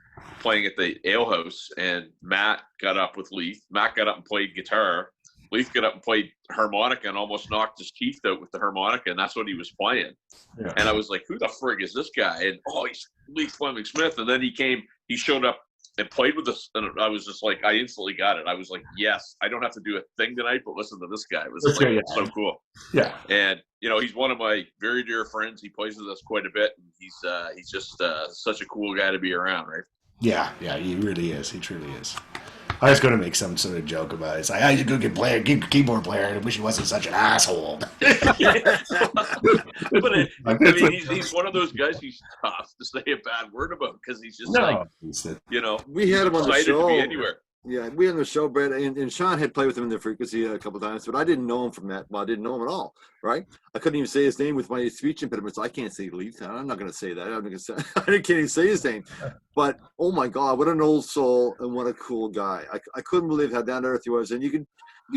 playing at the ale house, and Matt got up with Leith. Matt got up and played guitar. Leith got up and played harmonica and almost knocked his teeth out with the harmonica, and that's what he was playing. Yeah. And I was like, who the frig is this guy? And he's Leith Fleming Smith. And then he showed up and played with us, and I was just like, I instantly got it. I was like, yes, I don't have to do a thing tonight, but listen to this guy. It was so cool. Yeah. And he's one of my very dear friends. He plays with us quite a bit, and he's just such a cool guy to be around, right? Yeah, he really is. He truly is. I was going to make some sort of joke about it. It's like, I should go get keyboard player, and I wish he wasn't such an asshole. But he's one of those guys who's tough to say a bad word about, because he's just we had him on the show. To be anywhere. Yeah, we had on the show, Brett, and Sean had played with him in the Frequency a couple of times, but I didn't know him from that. Well, I didn't know him at all, right? I couldn't even say his name with my speech impediments. I can't say Leith. I'm not going to say that. I can't even say his name. But, oh, my God, what an old soul and what a cool guy. I couldn't believe how down to earth he was. And you can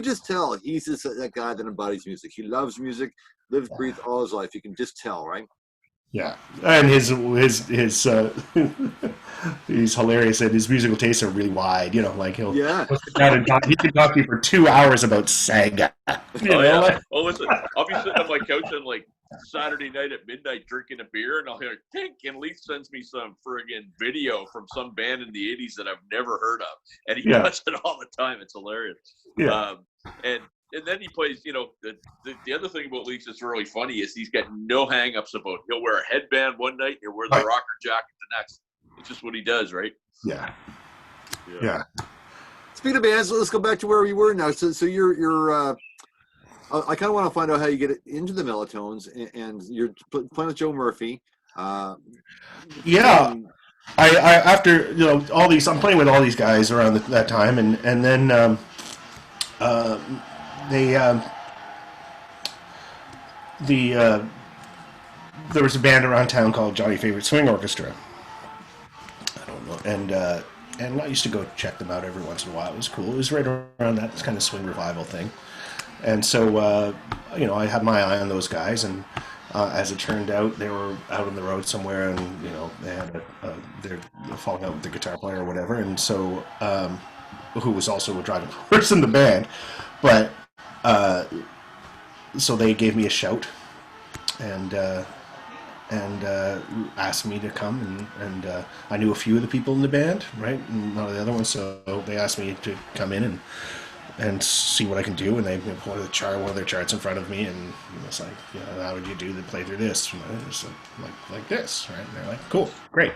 just tell he's just that guy that embodies music. He loves music, lives, breathes all his life. You can just tell, right? Yeah, and his he's hilarious, and his musical tastes are really wide. Like he'll sit down and talk. He can talk to you for 2 hours about Sega. Listen, I'll be sitting on my couch on like Saturday night at midnight drinking a beer, and I'll hear tink, and Leith sends me some friggin' video from some band in the '80s that I've never heard of, and he does it all the time. It's hilarious. Yeah. And then he plays, the other thing about Leith that's really funny is he's got no hang-ups about, he'll wear a headband one night, he'll wear the rocker jacket the next. It's just what he does, right? Yeah. Speaking of bands, let's go back to where we were now. So you're I kind of want to find out how you get into the Melatones, and you're playing with Joe Murphy. I after all these, I'm playing with all these guys around that time, and then there was a band around town called Johnny Favorite Swing Orchestra. I don't know, and I used to go check them out every once in a while. It was cool. It was right around that kind of swing revival thing, and so I had my eye on those guys, and as it turned out, they were out on the road somewhere, and they had they're falling out with the guitar player or whatever, and so who was also a driving force in the band. But so they gave me a shout and asked me to come, and I knew a few of the people in the band, right, and none of the other ones. So they asked me to come in and see what I can do, and they put one of their charts in front of me, and it's like, how would you do the play through this? It's like this, right? And they're like, cool, great.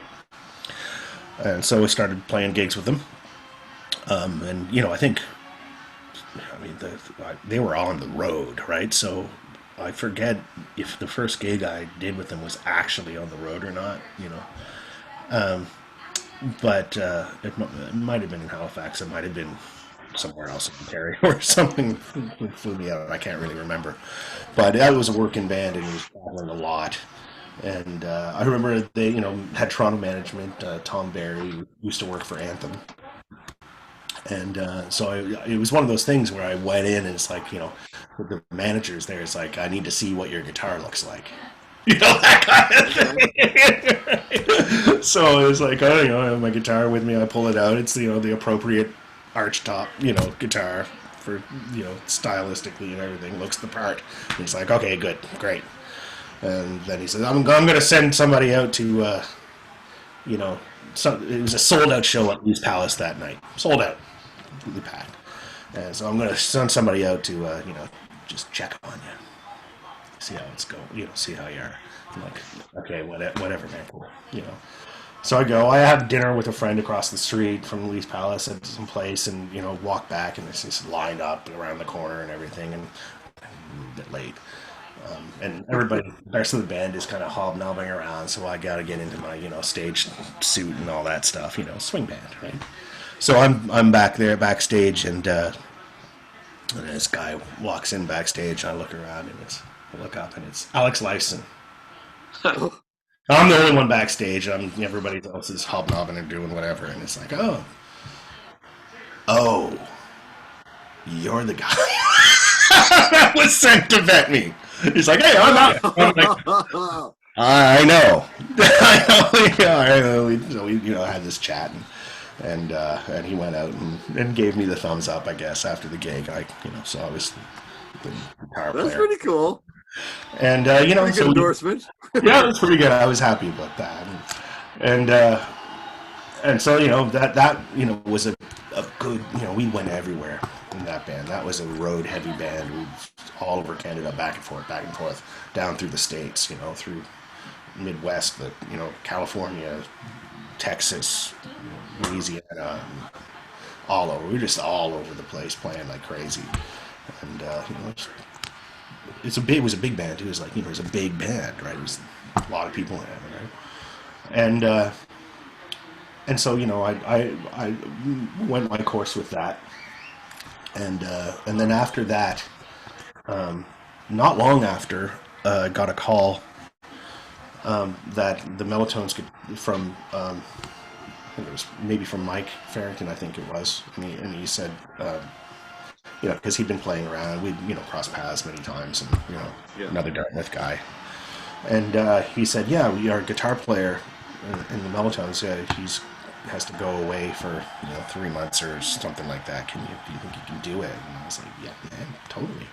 And so I started playing gigs with them. And I think, they were on the road, right? So I forget if the first gig I did with them was actually on the road or not, but it might have been in Halifax. It might have been somewhere else in Ontario or something. Flew me out. I can't really remember. But that was a working band, and he was traveling a lot. And I remember they, had Toronto management. Tom Barry used to work for Anthem. And so it was one of those things where I went in, and it's like, with the managers there, it's like, I need to see what your guitar looks like. That kind of thing. So it was like, I have my guitar with me. I pull it out. It's, the appropriate arch top, guitar for, stylistically and everything. Looks the part. And he's like, okay, good, great. And then he says, I'm going to send somebody out to, it was a sold-out show at Lee's Palace that night. Sold out. Completely packed. And so I'm going to send somebody out to, just check on you. See how it's going, see how you are. I'm like, okay, whatever, man, cool. So I go, I have dinner with a friend across the street from Lee's Palace at some place, and, walk back, and it's just lined up around the corner and everything, and I'm a bit late. And everybody, the rest of the band is kind of hobnobbing around, so I got to get into my, stage suit and all that stuff, swing band, right? So I'm back there backstage, and this guy walks in backstage, and I look around, and I look up, and it's Alex Lifeson. I'm the only one backstage. Everybody else is hobnobbing and doing whatever, and it's like, oh, you're the guy that was sent to vet me. He's like, hey, I'm out. I'm like, I know. I know. Yeah, we had this chat, and he went out and gave me the thumbs up, I guess, after the gig. So I was the guitar That's player, pretty cool. and Pretty good so endorsement. yeah, it was pretty good. I was happy about that, and so that was a good, we went everywhere in that band. That was a road heavy band. We all over Canada, back and forth, down through the states, through Midwest, California, Texas, Louisiana, all over. We were just all over the place playing like crazy, and it was a big band too. It was like, it was a big band, right? It was a lot of people in it, right? And so I went my course with that, and then after that, not long after, got a call that the Mellowtones from I think it was maybe from Mike Farrington, I think it was, and he said, because he'd been playing around, we'd crossed paths many times, and another Dartmouth guy, and he said, yeah, our guitar player in the Mellowtones, has to go away for 3 months or something like that. Do you think you can do it? And I was like, yeah, man, totally.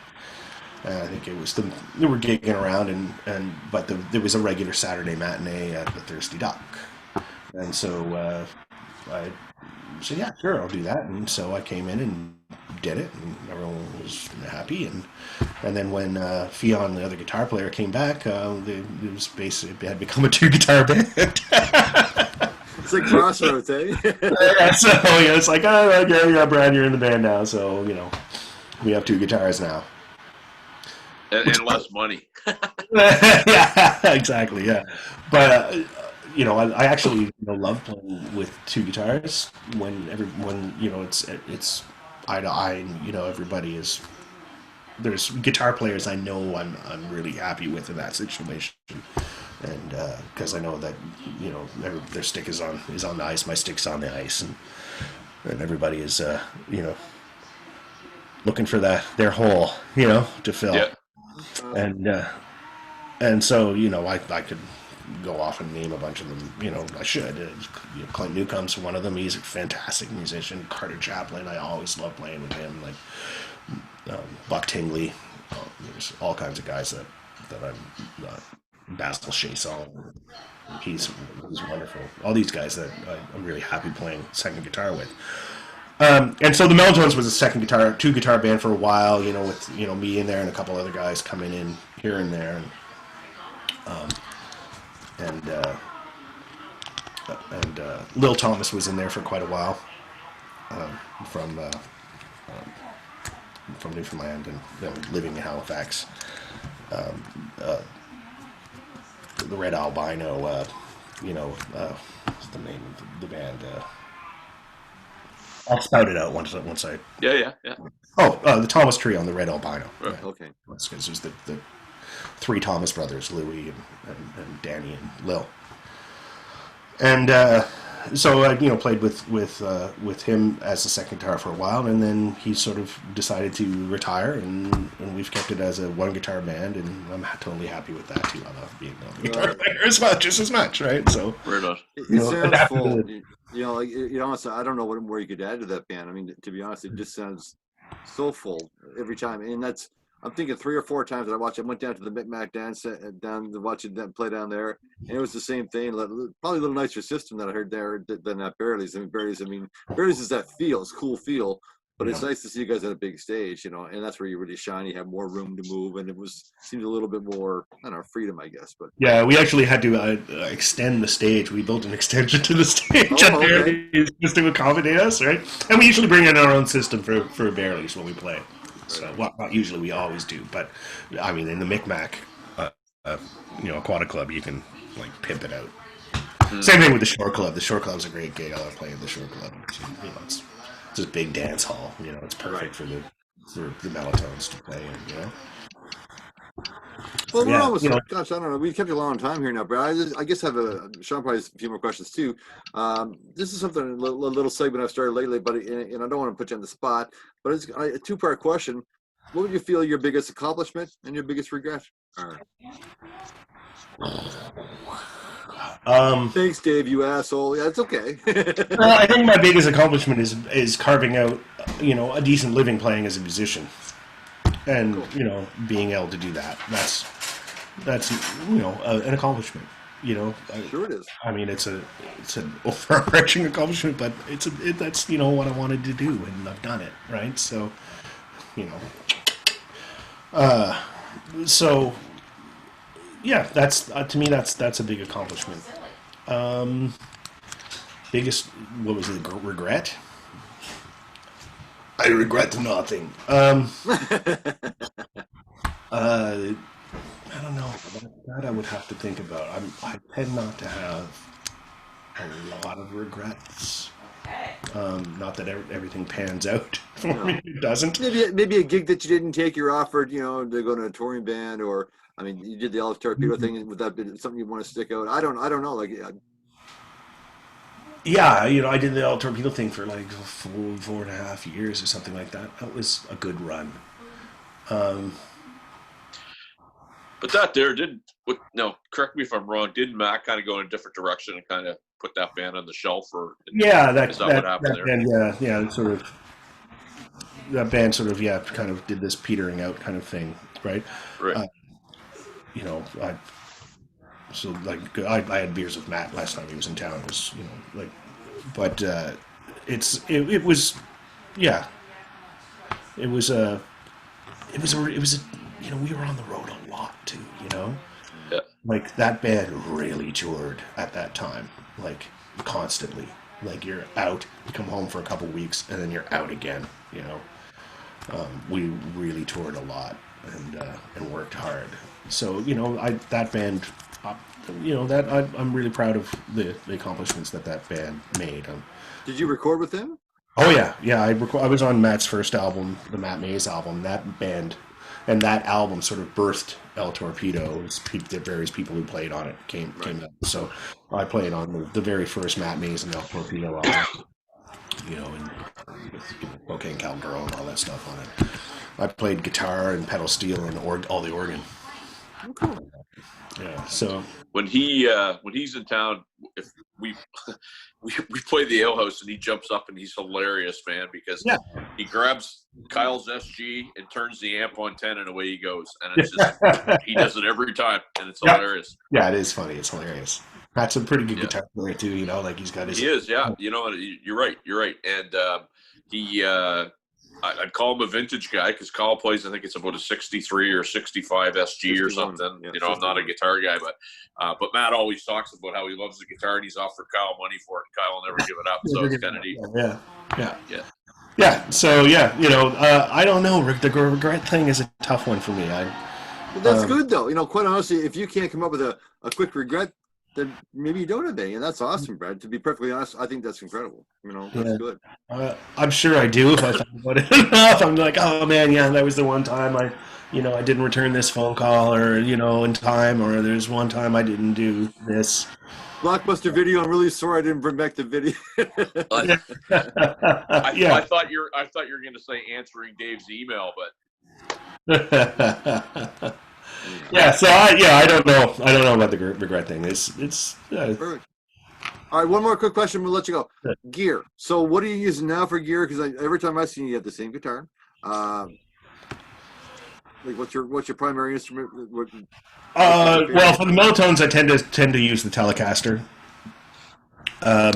I think it was they were gigging around, but there was a regular Saturday matinee at the Thirsty Duck, and so I said, yeah, sure, I'll do that. And so I came in and did it, and everyone was happy. And then when Fionn, the other guitar player, came back, it was basically, it had become a 2-guitar band. It's like Crossroads, eh? Yeah, so it's like, yeah, Brad, you're in the band now, so we have 2 guitars now. And less money. Yeah, exactly. Yeah, but I actually love playing with 2 guitars when it's eye to eye, and everybody is. There's guitar players I know I'm really happy with in that situation, and because I know that their stick is on the ice, my stick's on the ice, and everybody is looking for their hole to fill. Yeah. And so I could go off and name a bunch of them. I should. Clint Newcomb's one of them. He's a fantastic musician. Carter Chaplin, I always love playing with him. Like Buck Tingley. There's all kinds of guys that I'm. Basil Chason. He's wonderful. All these guys that I'm really happy playing second guitar with. And so the Mellowtones was a 2-guitar band for a while, with me in there and a couple other guys coming in here and there, and Lil Thomas was in there for quite a while, from Newfoundland and living in Halifax. The Red Albino, what's the name of the band? I'll spout it out once I. Yeah. Oh, the Thomas Trio on the Red Albino. Right. Yeah. Okay. That's because there's the 3 Thomas brothers, Louis and Danny and Lil. And so I played with him as a second guitar for a while, and then he sort of decided to retire, and we've kept it as a 1-guitar band, and I'm totally happy with that too. I love being a guitar player just as much, right? So Right on. It sounds full. Honestly, I don't know where you could add to that band. I mean, to be honest, it just sounds so full every time, and I'm thinking 3 or 4 times that I watched. I went down to the Micmac dance down to watch it play down there, and it was the same thing. Probably a little nicer system that I heard there than at Barely's. Barely's is that feel, it's cool feel, but it's nice to see you guys at a big stage, and that's where you really shine. You have more room to move, and seemed a little bit more, I don't know, freedom, I guess. But yeah, we actually had to extend the stage. We built an extension to the stage at Barely's just to accommodate us, right? And we usually bring in our own system for Barely's when we play. So, well, not usually, we always do, but I mean, in the Micmac, Aquatic Club, you can pimp it out. Same thing with the Shore Club. The Shore Club's a great gig. I love playing the Shore Club. It's this big dance hall. It's perfect for the Mellowtones to play in. Well, we're almost, gosh, I don't know. We've kept you a long time here now, but I guess Sean probably has a few more questions too. This is something, a little segment I've started lately, but and I don't want to put you on the spot, but it's a 2-part question. What would you feel your biggest accomplishment and your biggest regret are? Thanks, Dave, you asshole. Yeah, it's okay. Well, I think my biggest accomplishment is carving out, a decent living playing as a musician, and being able to do that. That's an accomplishment. Sure it is. I mean, it's an overarching accomplishment, but that's what I wanted to do, and I've done it, right? So, so yeah, that's to me that's a big accomplishment. Biggest, what was it? Regret? I regret nothing. I don't know. That I would have to think about. I tend not to have a lot of regrets. Not that everything pans out for me. It doesn't. Maybe a gig that you didn't take, you're offered, to go to a touring band, or I mean, you did the Elf Torpedo thing. Would that be something you want to stick out? I don't know. Like, yeah, I did the El Torpedo thing for like 4.5 years or something like that. That was a good run. But that there did. Correct me if I'm wrong. Did Matt kind of go in a different direction and kind of put that band on the shelf? Or yeah, is that what happened there? Band, yeah, sort of. That band sort of kind of did this petering out kind of thing, right? Right. I had beers with Matt last time he was in town. It was but it was we were on the road a lot too. Yeah. Like that band really toured at that time, like constantly. Like you're out, you come home for a couple weeks, and then you're out again. We really toured a lot and worked hard. So that band, I'm really proud of the accomplishments that band made. Did you record with them? Oh yeah. I was on Matt's first album, the Matt Mays album. That band and that album sort of birthed El Torpedo. The various people who played on it came up. So I played on the very first Matt Mays and El Torpedo album. And with Cocaine Cowgirl and all that stuff on it. I played guitar and pedal steel and all the organ. Oh, cool. Yeah. So when he's in town, if we play the Ale House and he jumps up and he's hilarious, man, because he grabs Kyle's SG and turns the amp on 10 and away he goes, and it's just he does it every time, and it's hilarious. Yeah, it is funny. It's hilarious. That's a pretty good guitar player too. Like he's got his. He is, yeah. You're right. And I'd call him a vintage guy because Kyle plays, I think it's about a 63 or 65 SG or something. Yeah, I'm not a guitar guy, but Matt always talks about how he loves the guitar and he's offered Kyle money for it, and Kyle will never give it up. So it's kind of neat. Yeah. So I don't know. The regret thing is a tough one for me. Well, that's good though. Quite honestly, if you can't come up with a quick regret, then maybe you don't have any, and that's awesome, Brad. To be perfectly honest, I think that's incredible. That's good. I'm sure I do if I thought about it enough. I'm like, oh man, yeah, that was the one time I didn't return this phone call, or in time, or there's one time I didn't do this. Blockbuster Video. I'm really sorry I didn't bring back the video. I thought you were going to say answering Dave's email, but. Yeah, so I don't know. I don't know about the regret thing. It's perfect. All right, one more quick question. We'll let you go. Gear. So, what are you using now for gear? Because every time I've seen you have the same guitar. What's your primary instrument? Well, for the Melatones, I tend to use the Telecaster. I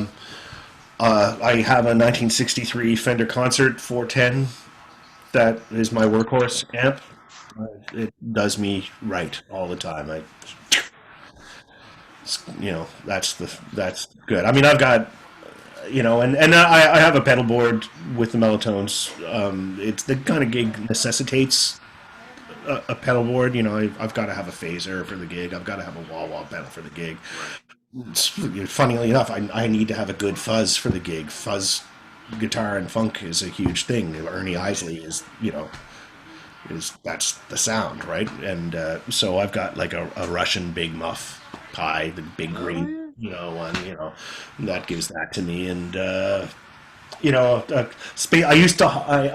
have a 1963 Fender Concert 410. That is my workhorse amp. It does me right all the time. That's good. I mean, I've got, and I have a pedal board with the Melatones. It's the kind of gig necessitates a pedal board. I've got to have a phaser for the gig. I've got to have a wah-wah pedal for the gig. Funnily enough, I need to have a good fuzz for the gig. Fuzz guitar and funk is a huge thing. Ernie Isley is, that's the sound, right? And so I've got like a Russian big muff pie, the big green, one, that gives that to me. And I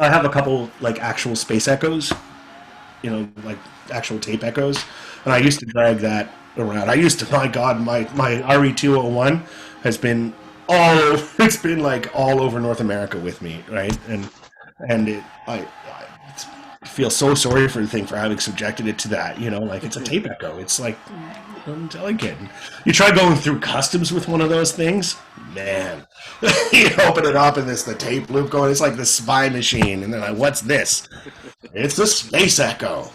have a couple like actual Space Echoes like actual tape echoes, and I used to drag that around. My God, my RE201 has been it's been like all over North America with me, right? And I feel so sorry for the thing for having subjected it to that. Like it's a tape echo. It's like delicate. You try going through customs with one of those things, man. You open it up and there's the tape loop going. It's like the spy machine, and then what's this? It's the space echo.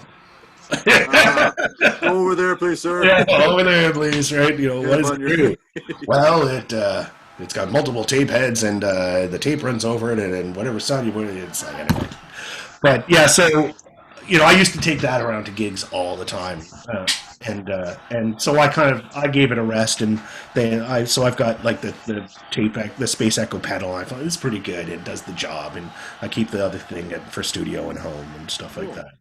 Over there, please, sir. Yeah, over there, please. Right? What does it do? Well, it's got multiple tape heads, and the tape runs over it, and whatever sound you want, it's like anyway. But yeah, so I used to take that around to gigs all the time, and so I gave it a rest, and then so I've got like the Space Echo pedal. I thought it's pretty good. It does the job, and I keep the other thing for studio and home and stuff like that.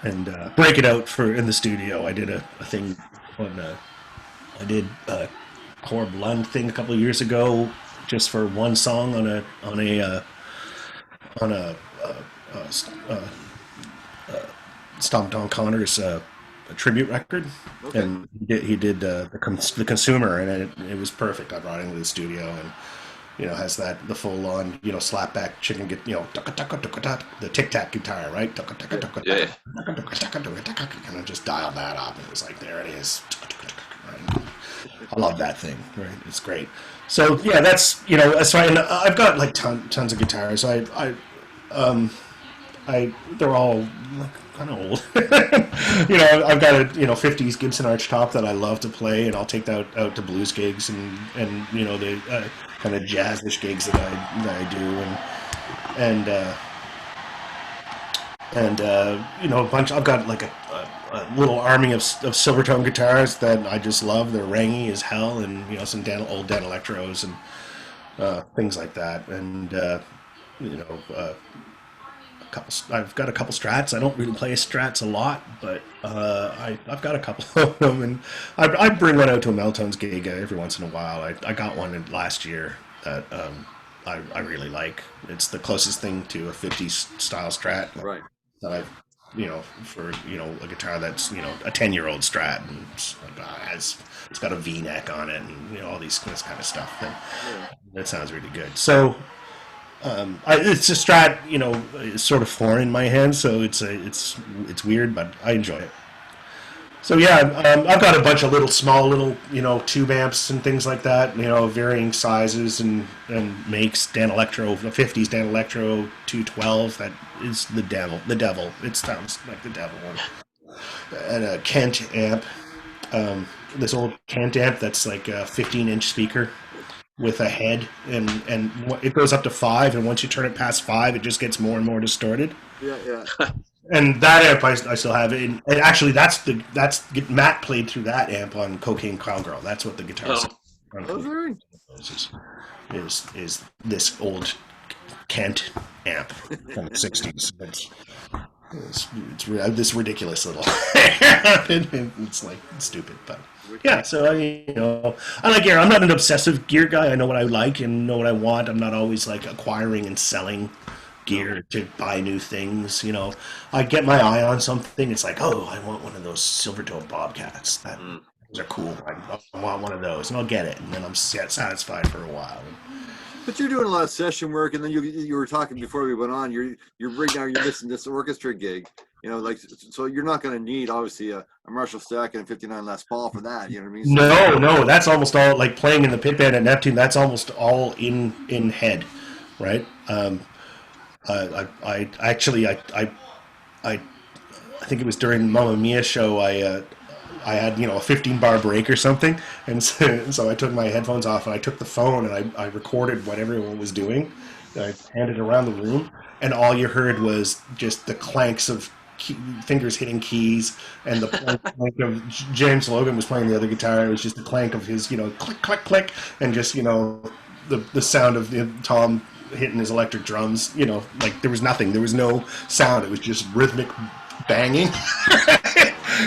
And break it out in the studio. I did a thing I did a Corb Lund thing a couple of years ago, just for one song on a Stomp Don Connor's a tribute record, okay. And he did the Consumer, and it was perfect. I brought it into the studio, and has the full on slapback chicken, the tic tac guitar, right? Yeah. And I just dialed that up, and it was like, there it is. I love that thing, right? It's great. So yeah, that's so I've got like tons of guitars. They're all kind of old. I've got a 50s Gibson archtop that I love to play, and I'll take that out to blues gigs and the kind of jazzish gigs that I do, and a bunch. I've got like a little army of Silvertone guitars that I just love. They're rangy as hell, and some old Dan Electros and things like that, and I've got a couple Strats. I don't really play Strats a lot, but I've got a couple of them, and I bring one out to a Meltones gig every once in a while. I got one last year that I really like. It's the closest thing to a 50s style Strat, right? That I've for a guitar that's a 10-year-old Strat, and it's got a V-neck on it, and all this kind of stuff. And that sounds really good. So. It's a Strat, it's sort of foreign in my hands, so it's weird, but I enjoy it. So yeah, I've got a bunch of small tube amps and things like that, varying sizes and makes. Dan Electro, the 50s Dan Electro 212, that is the devil. It sounds like the devil. And a Kent amp, this old Kent amp that's like a 15-inch speaker with a head, and it goes up to 5, and once you turn it past 5, it just gets more and more distorted. Yeah. And that amp I still have, and actually that's Matt played through that amp on Cocaine Cowgirl. That's what the guitar is this old Kent amp from the 60s. It's this ridiculous little. It's like stupid, but. Yeah, so I like gear. I'm not an obsessive gear guy. I know what I like and know what I want. I'm not always like acquiring and selling gear to buy new things. I get my eye on something. It's like, oh, I want one of those Silvertone Bobcats. Those are cool. I want one of those, and I'll get it, and then I'm satisfied for a while. But you're doing a lot of session work, and then you were talking before we went on. You're right now you're missing this orchestra gig. So you're not going to need obviously a Marshall Stack and a 59 Les Paul for that. You know what I So, mean? No, that's almost all like playing in the pit band at Neptune. That's almost all in head, right? I think it was during Mamma Mia show. I had a 15-bar break or something, and so I took my headphones off and I took the phone and I recorded what everyone was doing. I handed it around the room, and all you heard was just the clanks of fingers hitting keys, and the clank of James Logan was playing the other guitar. It was just the clank of his click click click, and just the sound of Tom hitting his electric drums. Like there was nothing. There was no sound. It was just rhythmic banging.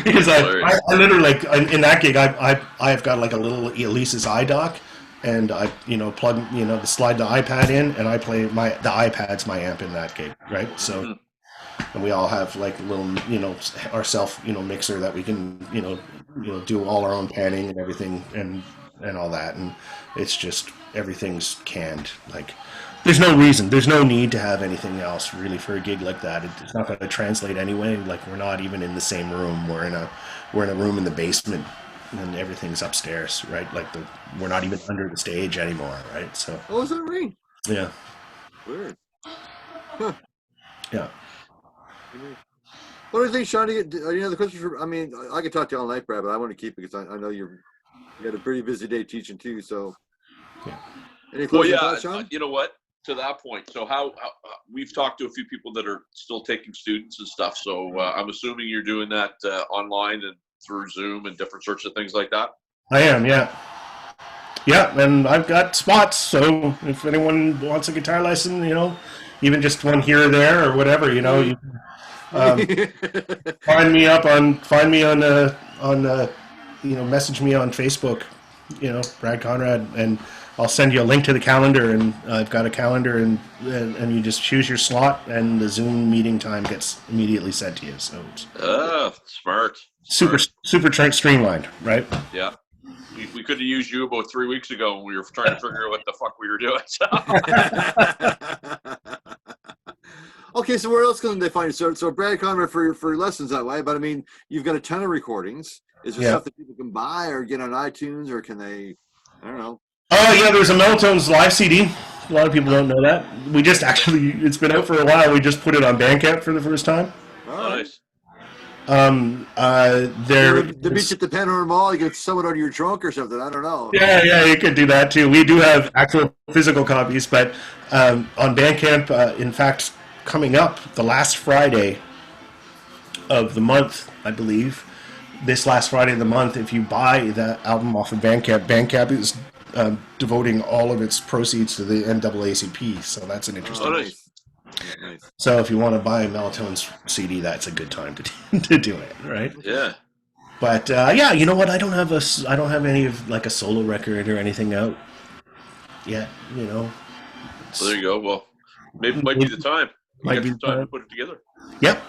Because I literally, like, in that gig, I've got like a little Elisa's iDock, and I plug slide the iPad in, and I play the iPad's my amp in that gig, right? So and we all have like a little, our self, mixer that we can, do all our own panning and everything and all that, and it's just everything's canned. Like, there's no need to have anything else really for a gig like that. It's not going to translate anyway. Like, we're not even in the same room. We're in a room in the basement, and everything's upstairs, right? Like, we're not even under the stage anymore, right? So. Oh, is that right? Yeah. Weird. Huh. Yeah. What do you think, Sean? Any other questions? I mean, I could talk to you all night, Brad, but I want to keep it because I know you had a pretty busy day teaching too. So. Yeah. Any closing thoughts, Well, Sean? you know what? To that point, so how we've talked to a few people that are still taking students and stuff. So I'm assuming you're doing that online and through Zoom and different sorts of things like that. I am, yeah. Yeah, and I've got spots, so if anyone wants a guitar lesson, even just one here or there or whatever, you can find me on message me on Facebook, Brad Conrad, and I'll send you a link to the calendar, and I've got a calendar, and you just choose your slot, and the Zoom meeting time gets immediately sent to you. So it's Smart. super streamlined, right? Yeah. We could have used you about 3 weeks ago when we were trying to figure out what the fuck we were doing. So. Okay, so where else can they find you? So Brad Conrad for lessons that way, but I mean, you've got a ton of recordings. Is there stuff that people can buy or get on iTunes, or can they? I don't know. Oh yeah, there's a Melatones live CD. A lot of people don't know that. We just it's been out for a while. We just put it on Bandcamp for the first time. Nice. The beach at the Panorama Mall, you can sell it out of your trunk or something. I don't know. Yeah, you could do that too. We do have actual physical copies, but on Bandcamp, in fact, coming up the last Friday of the month, I believe, this last Friday of the month, if you buy that album off of Bandcamp is devoting all of its proceeds to the NAACP, so that's an interesting. Nice. Yeah, nice. So if you want to buy a Melatones CD, that's a good time to do it, right? Yeah. But you know what? I don't have any of like a solo record or anything out yet. So there you go. Well, maybe it might be the time. Might be the time to put it together. Yep.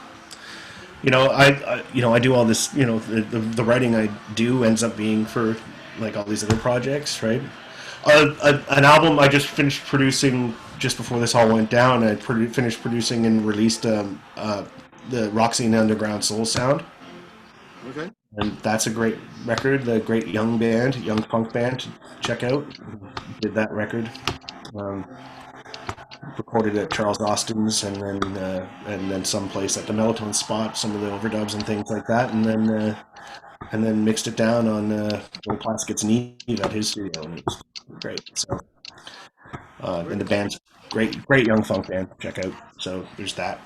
I do all this. The writing I do ends up being for like all these other projects, right? An album I just finished producing just before this all went down. I finished producing and released the Roxy and Underground Soul Sound. Okay. And that's a great record. The great young funk band to check out. Did that record. Recorded at Charles Austin's, and then someplace at the Melatones spot, some of the overdubs and things like that, and then mixed it down on Joe Plaskett's Need at his studio, and it was great. So, and the band's great young funk band. Check out. So there's that.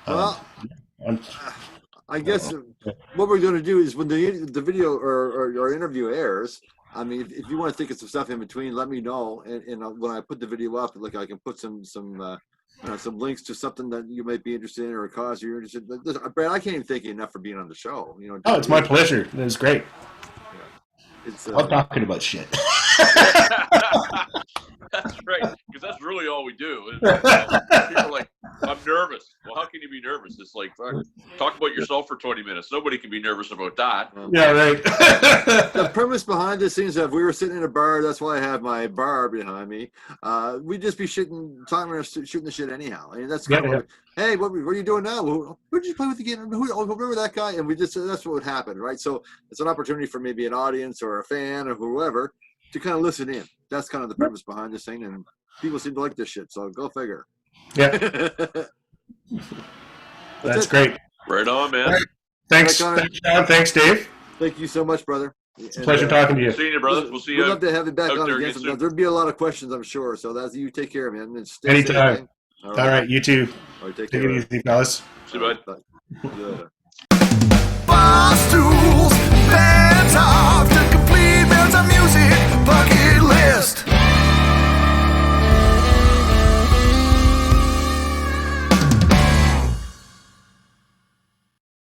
Well, I guess what we're going to do is when the video or interview airs. I mean, if you want to think of some stuff in between, let me know. And when I put the video up, like I can put some links to something that you might be interested in or a cause you're interested in. Brad, I can't even thank you enough for being on the show. Oh, it's my pleasure. It was great. Yeah. I'm talking about shit. That's right, because that's really all we do. People are like, I'm nervous. Well, how can you be nervous? It's like, talk about yourself for 20 minutes. Nobody can be nervous about that. Yeah, right. The premise behind this thing is that if we were sitting in a bar, that's why I have my bar behind me. We'd just be shooting the shit anyhow. I mean, that's kind of hey, what are you doing now? Who did you play with again? Remember that guy? And that's what would happen, right? So it's an opportunity for maybe an audience or a fan or whoever to kind of listen in. That's kind of the premise behind this thing, and people seem to like this shit, so go figure. Yeah. That's great. Right on, man. Right. Thanks, Sean. Thanks, Dave. Thank you so much, brother. It's a pleasure talking to you. Seeing you, brother. We'll see you. We'd love to have you back on again. There'll be a lot of questions, I'm sure. So you take care, man. Anytime. Safe, all right, you too. All right, take it easy, fellas. See you, bud. Good. Barstools, Bandtalk.